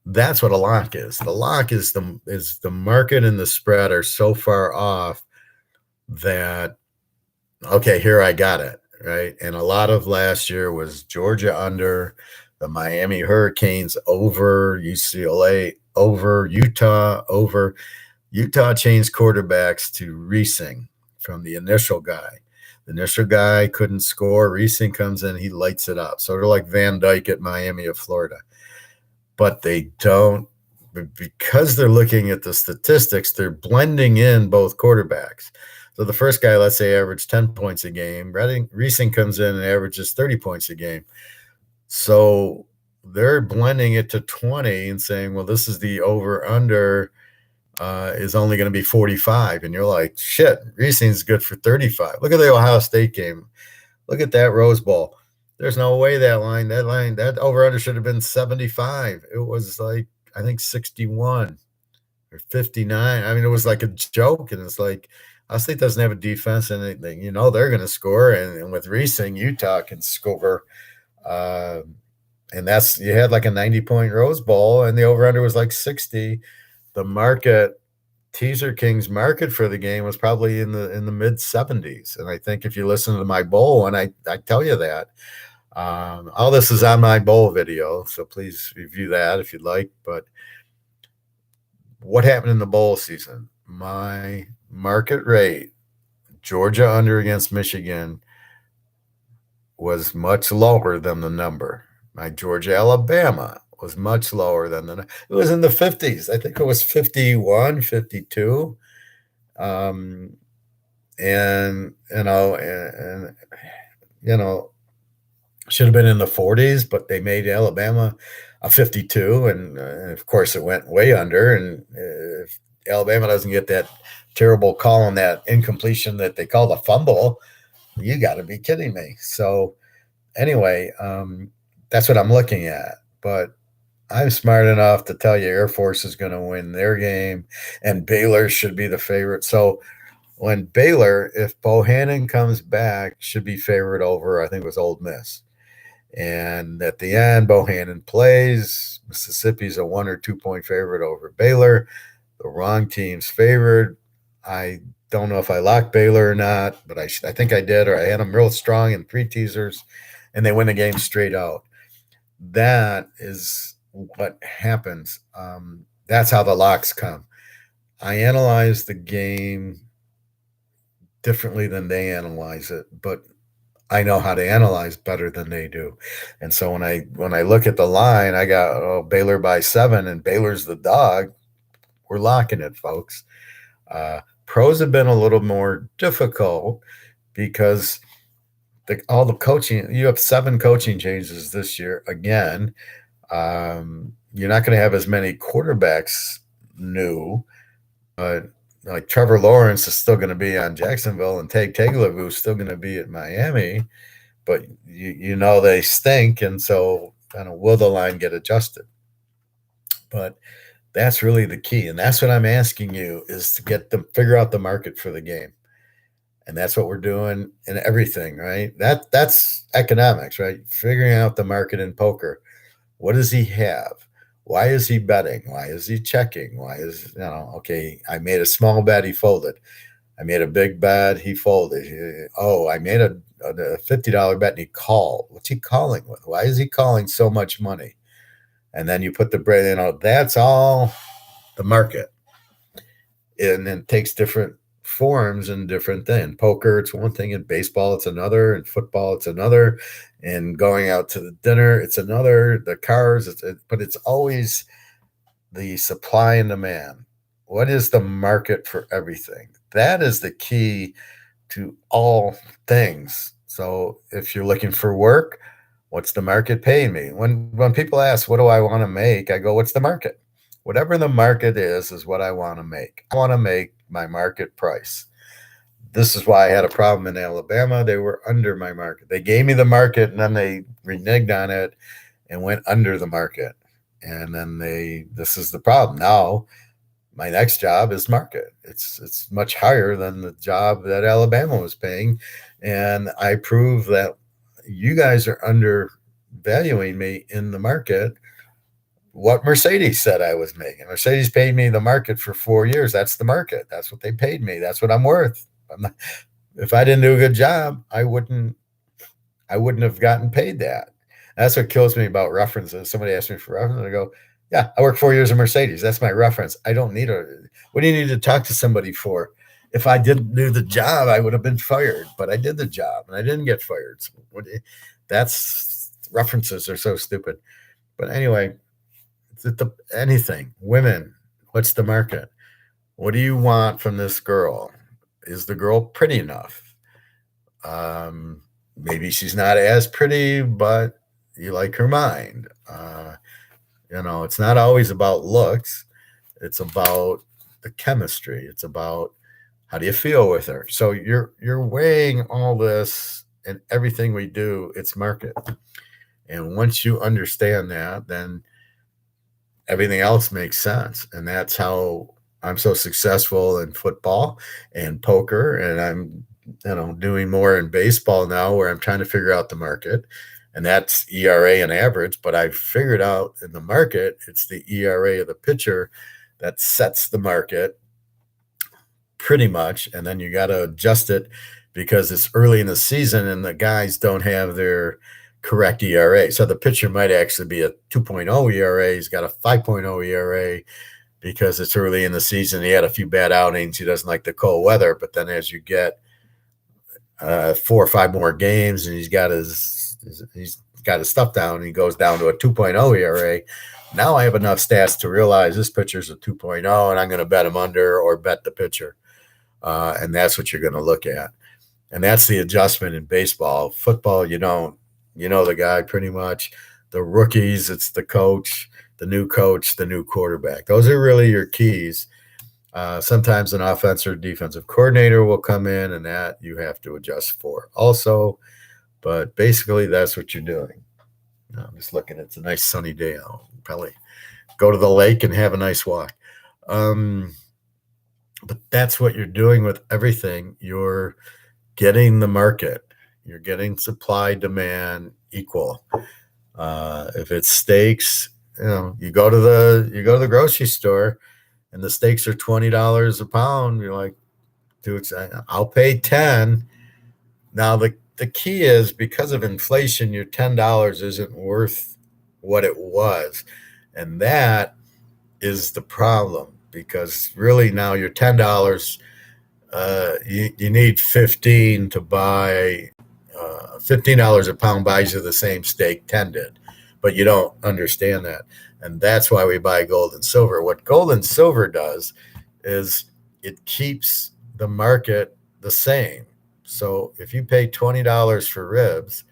That's what a lock is. The lock is the market and the spread are so far off that, okay, here I got it, right? And a lot of last year was Georgia under, the Miami Hurricanes over, UCLA over, Utah over. Utah changed quarterbacks to Reesing from the initial guy. The initial guy couldn't score. Reesing comes in, he lights it up. Sort of like Van Dyke at Miami of Florida. But they don't, because they're looking at the statistics, they're blending in both quarterbacks. So the first guy, let's say, averaged 10 points a game. Reesing comes in and averages 30 points a game. So they're blending it to 20 and saying, well, this is the over-under is only going to be 45. And you're like, shit, Reesing's good for 35. Look at the Ohio State game. Look at that Rose Bowl. There's no way that over-under should have been 75. It was like, I think 61 or 59. I mean, it was like a joke. And it's like, Ohio State doesn't have a defense and they're going to score. And with Reesing, Utah can score. And you had like a 90-point Rose Bowl and the over-under was like 60. The market, Teaser King's market for the game was probably in the mid 70s. And I think if you listen to my bowl, and I tell you that, all this is on my bowl video, so please review that if you'd like. But what happened in the bowl season? My market rate, Georgia under against Michigan, was much lower than the number. My Georgia Alabama was much lower than it was in the 50s. I think it was 51, 52. And should have been in the 40s, but they made Alabama a 52. And of course it went way under. And if Alabama doesn't get that terrible call on that incompletion that they call the fumble, you got to be kidding me. So anyway, that's what I'm looking at. But I'm smart enough to tell you Air Force is going to win their game and Baylor should be the favorite. So when Baylor, if Bohannon comes back, should be favored over, I think it was Ole Miss. And at the end, Bohannon plays. Mississippi's a 1 or 2 point favorite over Baylor. The wrong team's favored. I don't know if I locked Baylor or not, but I think I did, or I had them real strong in 3 teasers, and they win the game straight out. That is what happens. That's how the locks come. I analyze the game differently than they analyze it, but I know how to analyze better than they do. And so when I look at the line, I got Baylor by 7 and Baylor's the dog. We're locking it, folks. Pros have been a little more difficult because all the coaching, you have 7 coaching changes this year again. You're not going to have as many quarterbacks new, but like Trevor Lawrence is still going to be on Jacksonville and Tate Tagovailoa is still going to be at Miami, but they stink. And so will the line get adjusted? But that's really the key. And that's what I'm asking you is to figure out the market for the game. And that's what we're doing in everything, right? That's economics, right? Figuring out the market in poker. What does he have? Why is he betting? Why is he checking? Why is, okay, I made a small bet, he folded. I made a big bet, he folded. Oh, I made a $50 bet and he called. What's he calling with? Why is he calling so much money? And then you put the bread, that's all the market. And it takes different forms and different things. Poker, it's one thing. In baseball, it's another. In football, it's another. And going out to the dinner, it's another. The cars, but it's always the supply and demand. What is the market for everything? That is the key to all things. So if you're looking for work, what's the market paying me? When people ask, what do I want to make? I go, what's the market? Whatever the market is what I want to make. I want to make my market price. This is why I had a problem in Alabama. They were under my market. They gave me the market and then they reneged on it and went under the market. And then this is the problem. Now my next job is market. It's much higher than the job that Alabama was paying. And I prove that you guys are undervaluing me in the market. What Mercedes said I was making. Mercedes paid me the market for 4 years. That's the market. That's what they paid me. That's what I'm worth. If I didn't do a good job, I wouldn't have gotten paid that. That's what kills me about references. Somebody asked me for references, and I go, yeah, I worked 4 years at Mercedes. That's my reference. I don't need what do you need to talk to somebody for? If I didn't do the job, I would have been fired, but I did the job and I didn't get fired. So that's references are so stupid. But anyway, anything, women, what's the market? What do you want from this girl? Is the girl pretty enough? Maybe she's not as pretty, but you like her mind. It's not always about looks. It's about the chemistry. It's about how do you feel with her. So you're weighing all this and everything we do. It's market, and once you understand that, then everything else makes sense. And that's how I'm so successful in football and poker, and I'm doing more in baseball now where I'm trying to figure out the market, and that's ERA and average. But I've figured out in the market, it's the ERA of the pitcher that sets the market pretty much. And then you got to adjust it because it's early in the season and the guys don't have their correct ERA. So the pitcher might actually be a 2.0 ERA. He's got a 5.0 ERA because it's early in the season. He had a few bad outings. He doesn't like the cold weather. But then as you get 4 or 5 more games and he's got his stuff down and he goes down to a 2.0 ERA, now I have enough stats to realize this pitcher's a 2.0 and I'm going to bet him under or bet the pitcher. And that's what you're going to look at. And that's the adjustment in baseball. Football, you know the guy pretty much. The rookies, it's the coach, the new quarterback. Those are really your keys. Sometimes an offensive or defensive coordinator will come in, and that you have to adjust for also. But basically, that's what you're doing. I'm just looking. It's a nice sunny day. I'll probably go to the lake and have a nice walk. But that's what you're doing with everything. You're getting the market. You're getting supply, demand equal. If it's steaks, you go to the grocery store, and the steaks are $20 a pound. You're like, dude, I'll pay $10. Now the key is because of inflation, your $10 isn't worth what it was, and that is the problem. Because really now your $10, you need 15 to buy. $15 a pound buys you the same steak 10 did, but you don't understand that, and that's why we buy gold and silver. What gold and silver does is it keeps the market the same. So if you pay $20 for ribs,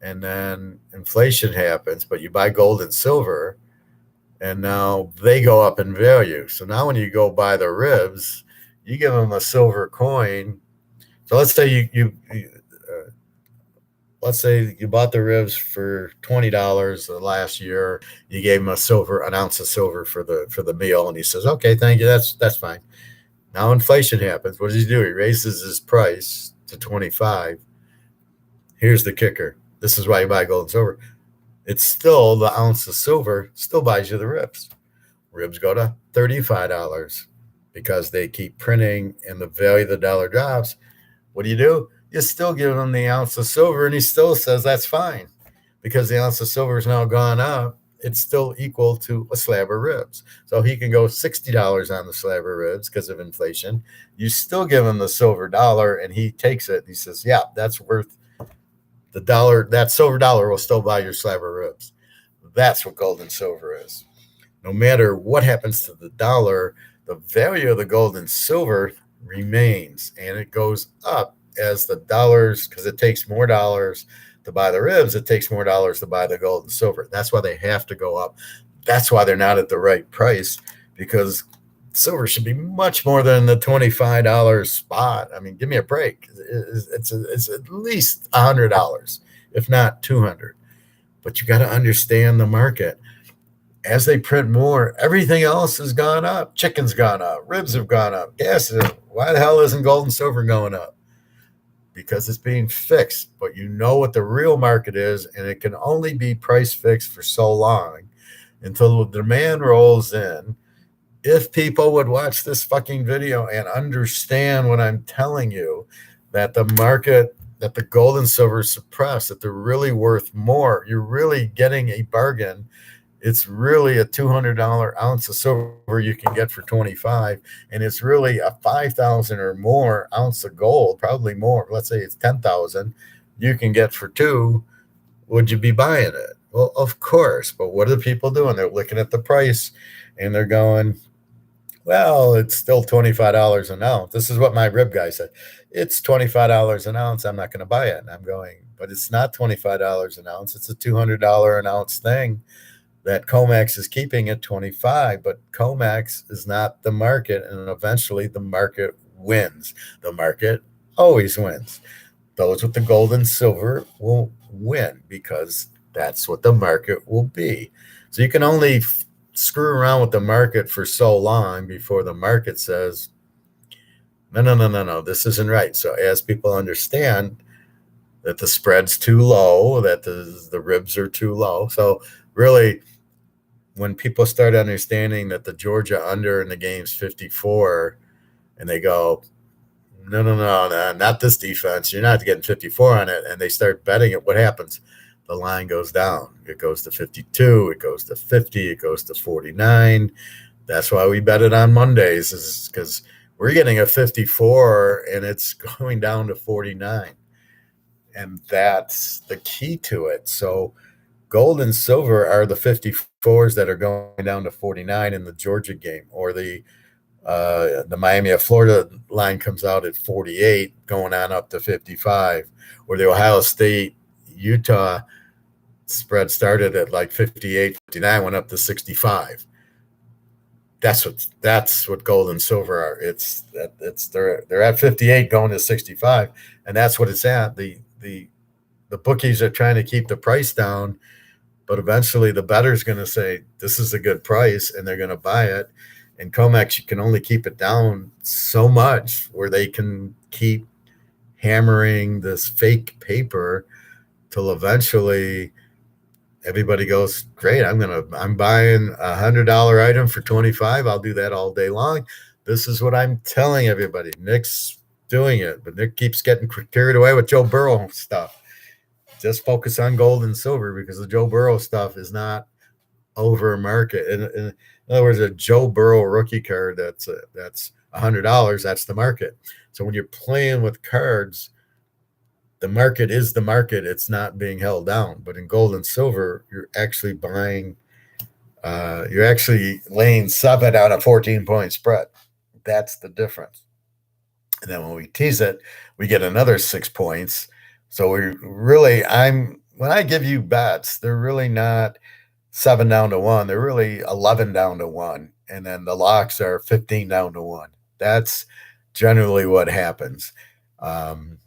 and then inflation happens, but you buy gold and silver, and now they go up in value. So now when you go buy the ribs, you give them a silver coin. So let's say let's say you bought the ribs for $20 last year. You gave him an ounce of silver for the meal, and he says, "Okay, thank you. That's fine." Now inflation happens. What does he do? He raises his price to 25. Here's the kicker. This is why you buy gold and silver. It's still the ounce of silver still buys you the ribs. Ribs go to $35 because they keep printing and the value of the dollar drops. What do? You still give him the ounce of silver, and he still says that's fine because the ounce of silver has now gone up it's still equal to a slab of ribs. So he can go $60 on the slab of ribs because of inflation. You still give him the silver dollar, and he takes it. He says, "Yeah, that's worth the dollar. That silver dollar will still buy your slab of ribs." That's what gold and silver is. No matter what happens to the dollar, the value of the gold and silver remains, and it goes up as the dollars, because it takes more dollars to buy the ribs, it takes more dollars to buy the gold and silver. That's why they have to go up. That's why they're not at the right price, because silver should be much more than the $25 spot. I mean, give me a break. It's at least $100, if not 200. But you got to understand the market. As they print more, everything else has gone up. Chicken's gone up, ribs have gone up, gas is. Why the hell isn't gold and silver going up? Because it's being fixed. But you know what the real market is, and it can only be price fixed for so long until the demand rolls in. If people would watch this fucking video and understand what I'm telling you, that the market, that the gold and silver is suppressed, that they're really worth more, you're really getting a bargain. It's really a $200 ounce of silver you can get for 25, and it's really a 5,000 or more ounce of gold, probably more. Let's say it's 10,000, you can get for 2. Would you be buying it? Well, of course. But what are the people doing? They're looking at the price and they're going, well, it's still $25 an ounce. This is what my rib guy said. It's $25 an ounce. I'm not going to buy it. And I'm going, but it's not $25 an ounce. It's a $200 an ounce thing that COMEX is keeping at 25, but COMEX is not the market, and eventually the market wins. The market always wins. Those with the gold and silver will win because that's what the market will be. So you can only screw around with the market for so long before the market says, no, this isn't right. So as people understand that the spread's too low, that the ribs are too low. So really, when people start understanding that the Georgia under in the game's 54, and they go, no, not this defense. You're not getting 54 on it. And they start betting it. What happens? The line goes down. It goes to 52. It goes to 50. It goes to 49. That's why we bet it on Mondays, is because we're getting a 54 and it's going down to 49. And that's the key to it. So gold and silver are the 54s that are going down to 49 in the Georgia game, or the Miami of Florida line comes out at 48, going on up to 55, or the Ohio State Utah spread started at like 58, 59, went up to 65. That's what gold and silver are. They're at 58 going to 65, and that's what it's at. The bookies are trying to keep the price down, but eventually the bettor's going to say this is a good price, and they're going to buy it. And COMEX, you can only keep it down so much where they can keep hammering this fake paper till eventually everybody goes, great, I'm buying $100 item for 25. I'll do that all day long. This is what I'm telling everybody. Nick's doing it, but Nick keeps getting carried away with Joe Burrow stuff. Just focus on gold and silver, because the Joe Burrow stuff is not over market. In other words, a Joe Burrow rookie card that's $100. That's the market. So when you're playing with cards, the market is the market. It's not being held down. But in gold and silver, you're actually buying. You're actually laying 7 on a 14-point spread. That's the difference. And then when we tease it, we get another 6 points. So we really, when I give you bets, they're really not 7 down to 1. They're really 11 down to 1. And then the locks are 15 down to 1. That's generally what happens. And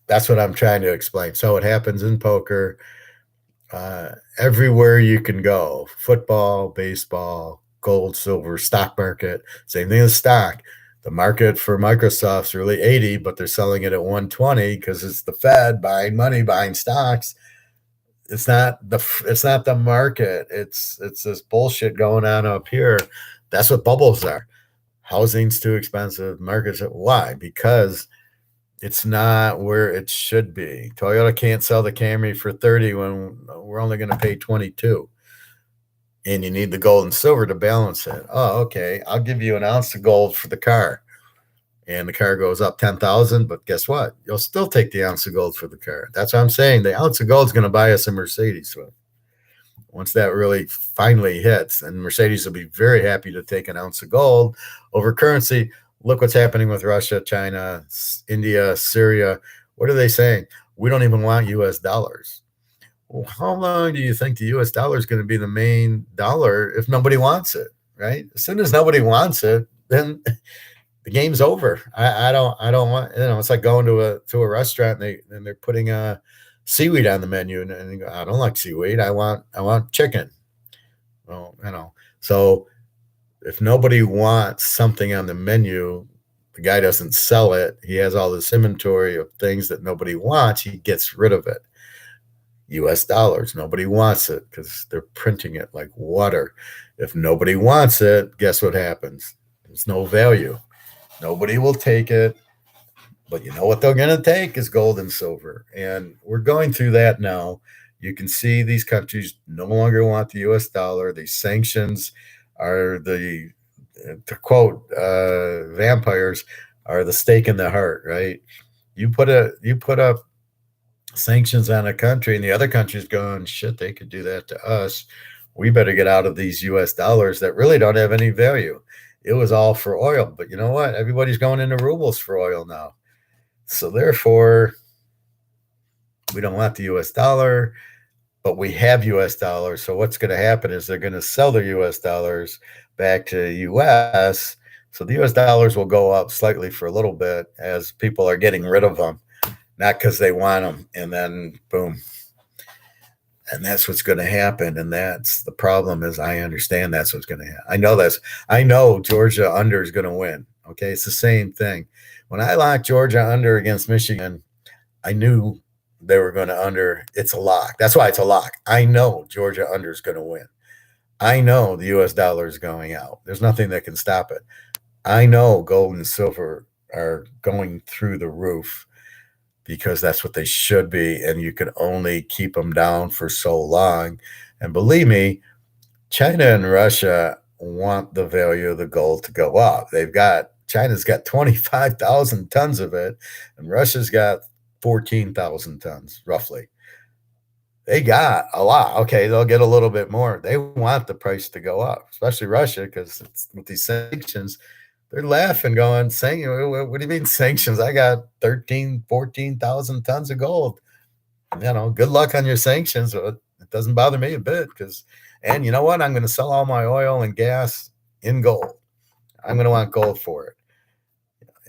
that's what I'm trying to explain. So it happens in poker, everywhere you can go: football, baseball, gold, silver, stock market. Same thing as stock. The market for Microsoft's really 80, but they're selling it at 120 because it's the Fed buying money, buying stocks. It's not the market. It's this bullshit going on up here. That's what bubbles are. Housing's too expensive. Markets. Why? Because It's not where it should be. Toyota can't sell the Camry for 30 when we're only going to pay 22. And you need the gold and silver to balance it. Oh, okay. I'll give you an ounce of gold for the car. And the car goes up 10,000, but guess what? You'll still take the ounce of gold for the car. That's what I'm saying. The ounce of gold is going to buy us a Mercedes. So once that really finally hits, and Mercedes will be very happy to take an ounce of gold over currency. Look what's happening with Russia, China, India, Syria. What are they saying? We don't even want US dollars. Well, how long do you think the US dollar is going to be the main dollar if nobody wants it, right? As soon as nobody wants it, then the game's over. I don't want, it's like going to a restaurant and they're putting seaweed on the menu and you go, I don't like seaweed. I want chicken. Well, so if nobody wants something on the menu, the guy doesn't sell it. He has all this inventory of things that nobody wants. He gets rid of it. US dollars. Nobody wants it because they're printing it like water. If nobody wants it, guess what happens? There's no value. Nobody will take it. But you know what they're going to take is gold and silver. And we're going through that now. You can see these countries no longer want the US dollar. These sanctions are to quote vampires, are the stake in the heart, right? You put up sanctions on a country and the other country's going, shit, they could do that to us. We better get out of these US dollars that really don't have any value. It was all for oil. But you know what? Everybody's going into rubles for oil now. So therefore, we don't want the US dollar, but we have US dollars. So what's going to happen is they're going to sell their US dollars back to US. So the US dollars will go up slightly for a little bit as people are getting rid of them, not because they want them. And then boom. And that's what's going to happen. And that's the problem is I understand that's what's going to happen. I know Georgia under is going to win. Okay. It's the same thing. When I locked Georgia under against Michigan, I knew they were going to under. It's a lock. That's why it's a lock. I know Georgia under is going to win. I know the US dollar is going out. There's nothing that can stop it. I know gold and silver are going through the roof because that's what they should be. And you can only keep them down for so long. And believe me, China and Russia want the value of the gold to go up. China's got 25,000 tons of it, and Russia's got 14,000 tons, roughly. They got a lot. Okay, they'll get a little bit more. They want the price to go up, especially Russia, because with these sanctions, they're laughing, going, saying, what do you mean sanctions? I got 13, 14,000 tons of gold. Good luck on your sanctions. It doesn't bother me a bit and you know what? I'm going to sell all my oil and gas in gold. I'm going to want gold for it.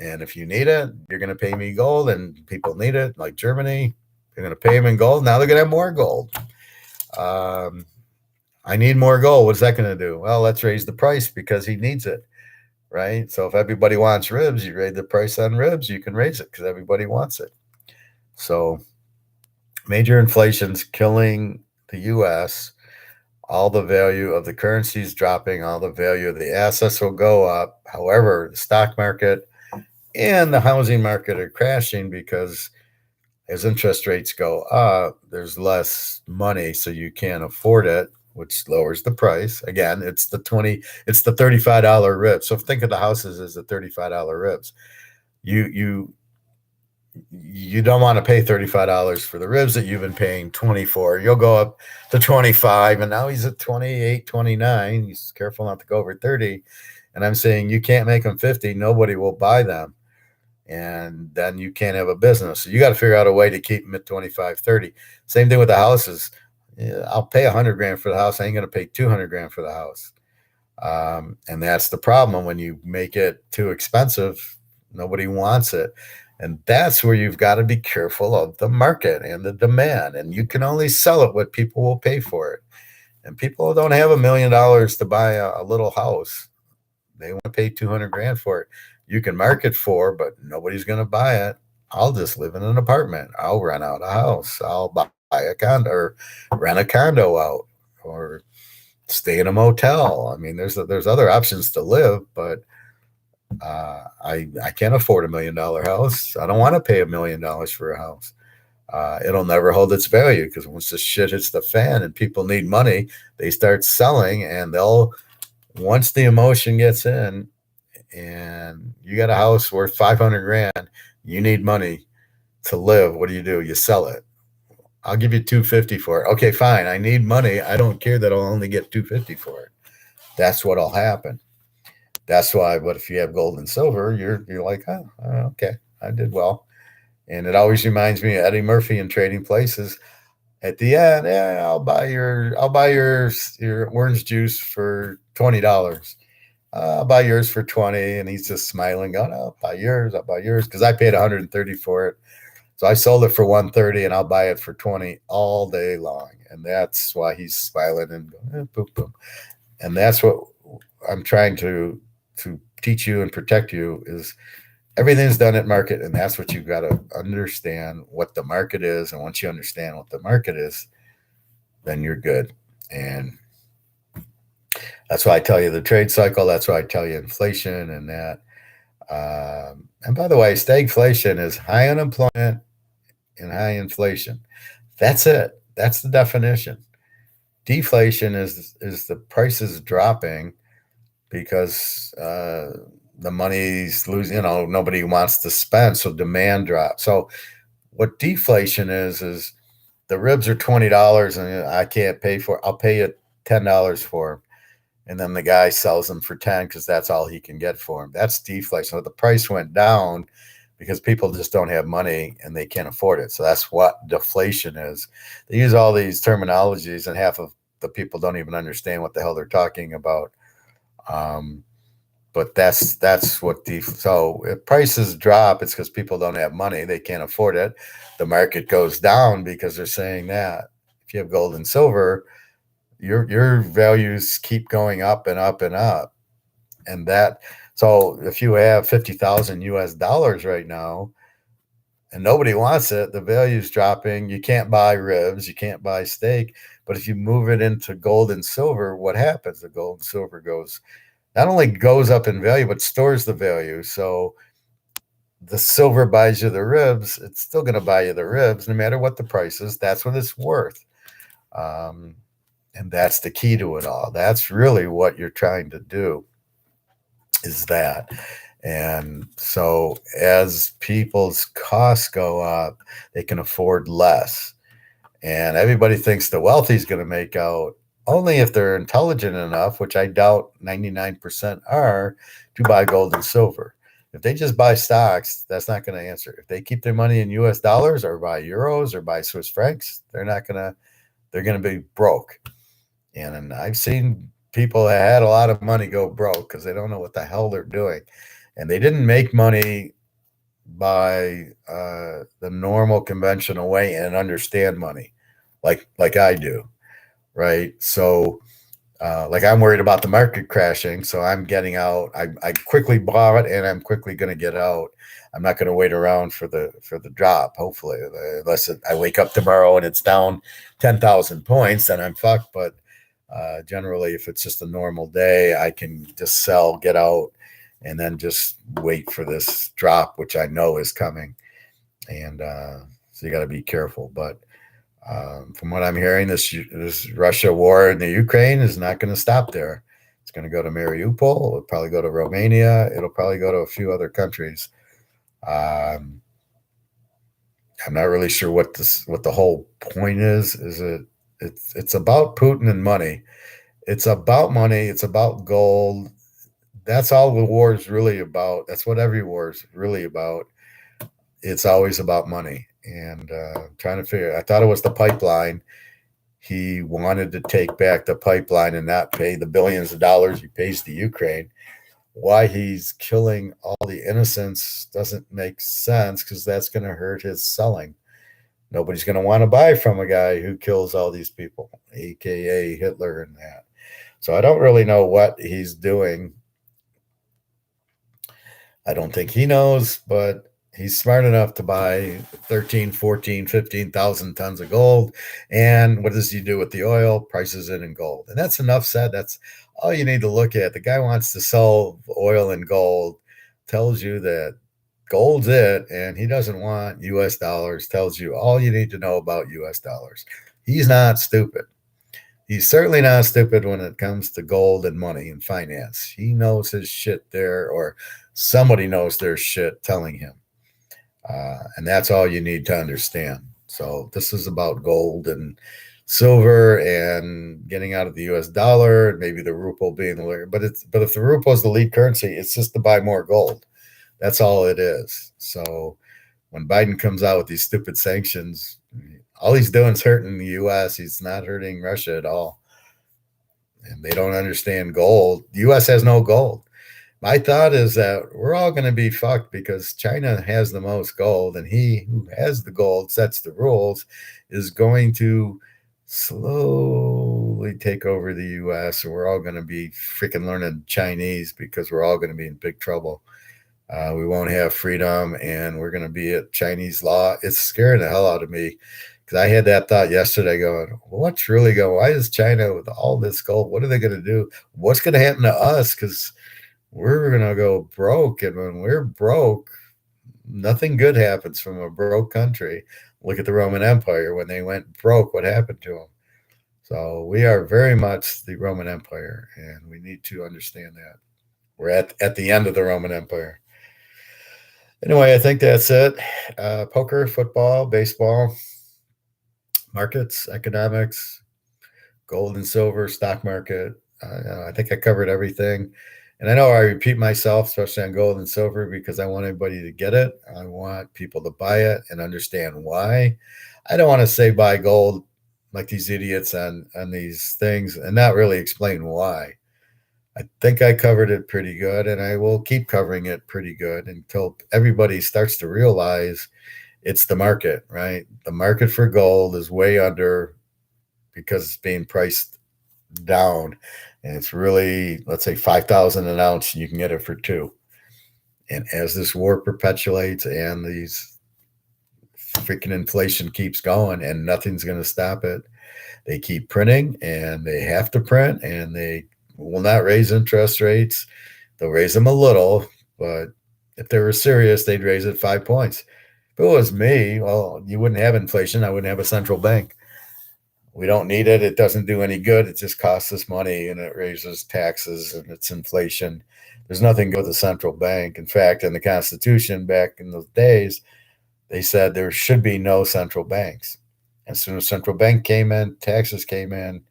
And if you need it, you're going to pay me gold, and people need it, like Germany. They're going to pay them in gold. Now they're going to have more gold. I need more gold. What's that going to do? Well, let's raise the price because he needs it, right? So if everybody wants ribs, you raise the price on ribs, you can raise it because everybody wants it. So major inflation's killing the U.S. All the value of the currency is dropping. All the value of the assets will go up. However, the stock market and the housing market are crashing because as interest rates go up, there's less money, so you can't afford it, which lowers the price. Again, it's the $35 ribs. So think of the houses as the $35 ribs. You don't want to pay $35 for the ribs that you've been paying 24. You'll go up to 25, and now he's at 28, 29. He's careful not to go over 30. And I'm saying you can't make them 50. Nobody will buy them. And then you can't have a business. So you got to figure out a way to keep them at 25, 30. Same thing with the houses. I'll pay $100,000 for the house. I ain't going to pay $200,000 for the house. And that's the problem. When you make it too expensive, nobody wants it. And that's where you've got to be careful of the market and the demand. And you can only sell it what people will pay for it. And people don't have $1 million to buy a little house. They want to pay $200,000 for it. You can market for, but nobody's going to buy it. I'll just live in an apartment. I'll rent out a house. I'll buy a condo or rent a condo out or stay in a motel. I mean, there's other options to live, but I can't afford $1 million house. I don't want to pay $1 million for a house. It'll never hold its value because once the shit hits the fan and people need money, they start selling, and they'll once the emotion gets in, and you got a house worth 500 grand, you need money to live. What do? You sell it. I'll give you 250 for it. Okay, fine. I need money. I don't care that I'll only get 250 for it. That's what'll happen. That's why. But if you have gold and silver, you're like, oh, okay, I did well. And it always reminds me of Eddie Murphy in Trading Places. At the end, yeah, I'll buy your orange juice for $20. I'll buy yours for 20, and he's just smiling, going, "Oh, I'll buy yours," because I paid 130 for it. So I sold it for 130, and I'll buy it for 20 all day long, and that's why he's smiling and going, boom, boom. And that's what I'm trying to teach you and protect you is everything's done at market, and that's what you've got to understand what the market is. And once you understand what the market is, then you're good. And that's why I tell you the trade cycle. That's why I tell you inflation and that. And by the way, stagflation is high unemployment and high inflation. That's it. That's the definition. Deflation is the prices dropping because the money's losing. Nobody wants to spend, so demand drops. So what deflation is the ribs are $20 and I can't pay for it. I'll pay you $10 for them. And then the guy sells them for 10 because that's all he can get for them. That's deflation. So the price went down because people just don't have money and they can't afford it. So that's what deflation is. They use all these terminologies, and half of the people don't even understand what the hell they're talking about. But that's what so if prices drop, it's because people don't have money, they can't afford it. The market goes down because they're saying that. If you have gold and silver, your values keep going up and up and up. And that so if you have 50,000 US dollars right now and nobody wants it, the value's dropping. You can't buy ribs, you can't buy steak. But if you move it into gold and silver, what happens? The gold and silver not only goes up in value, but stores the value. So the silver buys you the ribs. It's still going to buy you the ribs no matter what the price is. That's what it's worth. And that's the key to it all. That's really what you're trying to do is that. And so as people's costs go up, they can afford less. And everybody thinks the wealthy is going to make out only if they're intelligent enough, which I doubt 99% are, to buy gold and silver. If they just buy stocks, that's not going to answer. If they keep their money in US dollars or buy euros or buy Swiss francs, they're going to be broke. And I've seen people that had a lot of money go broke because they don't know what the hell they're doing. And they didn't make money by the normal conventional way and understand money like I do, right? So like I'm worried about the market crashing, so I'm getting out. I quickly bought it, and I'm quickly going to get out. I'm not going to wait around for the drop. Hopefully, unless I wake up tomorrow and it's down 10,000 points, then I'm fucked. But generally, if it's just a normal day, I can just sell, get out, and then just wait for this drop, which I know is coming. And so you got to be careful. But from what I'm hearing, this Russia war in the Ukraine is not going to stop there. It's going to go to Mariupol. It'll probably go to Romania. It'll probably go to a few other countries. I'm not really sure what the whole point is. It's about Putin and money. It's about money. It's about gold. That's all the war is really about. That's what every war is really about. It's always about money. And trying to figure. I thought it was the pipeline. He wanted to take back the pipeline and not pay the billions of dollars he pays to Ukraine. Why he's killing all the innocents doesn't make sense because that's going to hurt his selling. Nobody's going to want to buy from a guy who kills all these people, aka Hitler and that. So I don't really know what he's doing. I don't think he knows, but he's smart enough to buy 13, 14, 15,000 tons of gold. And what does he do with the oil? Prices it in gold. And that's enough said. That's all you need to look at. The guy wants to sell oil and gold tells you that gold's it, and he doesn't want US dollars, tells you all you need to know about US dollars. He's not stupid. He's certainly not stupid when it comes to gold and money and finance. He knows his shit there, or somebody knows their shit telling him. And that's all you need to understand. So this is about gold and silver and getting out of the US dollar and maybe the ruble being the but if the ruble is the lead currency, it's just to buy more gold. That's all it is. So when Biden comes out with these stupid sanctions, all he's doing is hurting the US. He's not hurting Russia at all. And they don't understand gold. The US has no gold. My thought is that we're all going to be fucked because China has the most gold, and he who has the gold sets the rules, is going to slowly take over the US, and we're all going to be freaking learning Chinese because we're all going to be in big trouble. We won't have freedom, and we're going to be at Chinese law. It's scaring the hell out of me because I had that thought yesterday going, what's really going, why is China with all this gold? What are they going to do? What's going to happen to us? Because we're going to go broke. And when we're broke, nothing good happens from a broke country. Look at the Roman Empire. When they went broke, what happened to them? So we are very much the Roman Empire, and we need to understand that. We're at the end of the Roman Empire. Anyway, I think that's it. Poker, football, baseball, markets, economics, gold and silver, stock market. I think I covered everything. And I know I repeat myself, especially on gold and silver, because I want everybody to get it. I want people to buy it and understand why. I don't want to say buy gold like these idiots on these things and not really explain why. I think I covered it pretty good, and I will keep covering it pretty good until everybody starts to realize it's the market, right? The market for gold is way under because it's being priced down, and it's really, let's say, 5,000 an ounce, and you can get it for two. And as this war perpetuates and these freaking inflation keeps going, and nothing's going to stop it, they keep printing, and they have to print, and they will not raise interest rates. They'll raise them a little, but if they were serious, they'd raise it 5 points. If it was me, well, you wouldn't have inflation. I wouldn't have a central bank. We don't need it. It doesn't do any good. It just costs us money, and it raises taxes, and it's inflation. There's nothing good with the central bank. In fact, in the Constitution back in those days, they said there should be no central banks. As soon as central bank came in, taxes came in,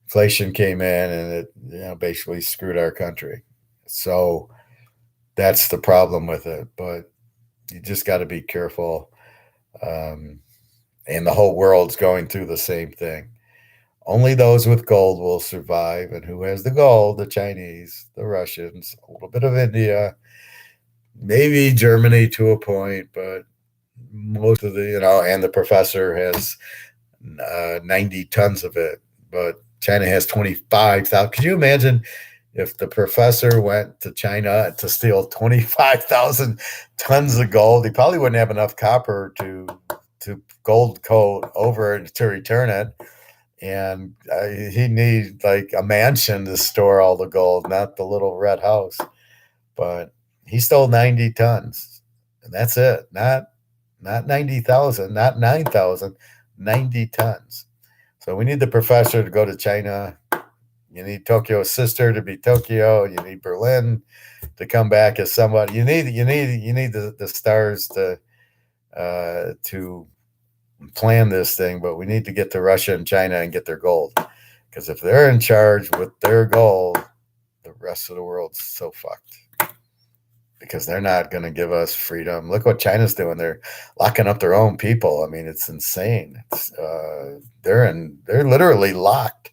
inflation came in, and it basically screwed our country. So that's the problem with it. But you just got to be careful. And the whole world's going through the same thing. Only those with gold will survive. And who has the gold? The Chinese, the Russians, a little bit of India, maybe Germany to a point, but most of and the professor has 90 tons of it, but China has 25,000. Could you imagine if the professor went to China to steal 25,000 tons of gold? He probably wouldn't have enough copper to gold coat over it to return it. And he'd need like a mansion to store all the gold, not the little red house. But he stole 90 tons, and that's it. Not 90,000, not 9,000, 90 tons. So we need the professor to go to China. You need Tokyo's sister to be Tokyo. You need Berlin to come back as somebody. You need the stars to plan this thing, but we need to get to Russia and China and get their gold. Because if they're in charge with their gold, the rest of the world's so fucked. Because they're not going to give us freedom. Look what China's doing. They're locking up their own people. I mean, it's insane. They're literally locked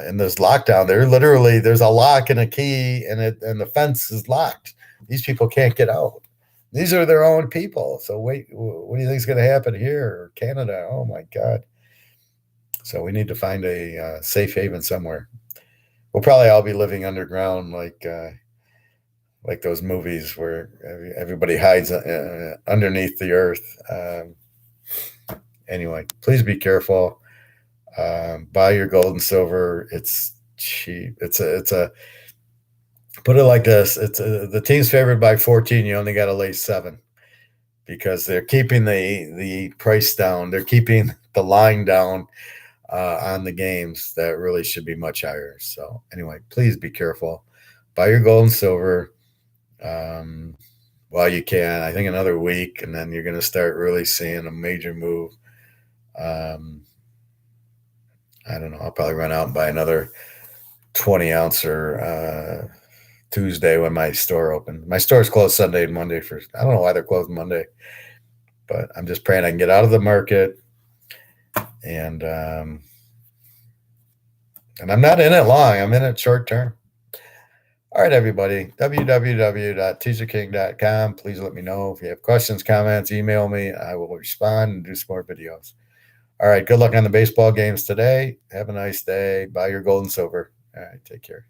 in this lockdown. There's a lock and a key, and the fence is locked. These people can't get out. These are their own people. So wait, what do you think is going to happen here or Canada? Oh my God. So we need to find a safe haven somewhere. We'll probably all be living underground like those movies where everybody hides underneath the earth. Anyway, please be careful. Buy your gold and silver. It's cheap. It's a Put it like this: it's the team's favored by 14. You only got to lay 7 because they're keeping the price down. They're keeping the line down on the games that really should be much higher. So anyway, please be careful. Buy your gold and silver while you can. I think another week, and then you're going to start really seeing a major move. I don't know. I'll probably run out and buy another 20 ouncer Tuesday when my store opens. My store's closed Sunday and Monday for, I don't know why they're closed Monday, but I'm just praying I can get out of the market. And I'm not in it long. I'm in it short term. All right, everybody, www.teaserking.com. Please let me know if you have questions, comments, email me. I will respond and do some more videos. All right, good luck on the baseball games today. Have a nice day. Buy your gold and silver. All right, take care.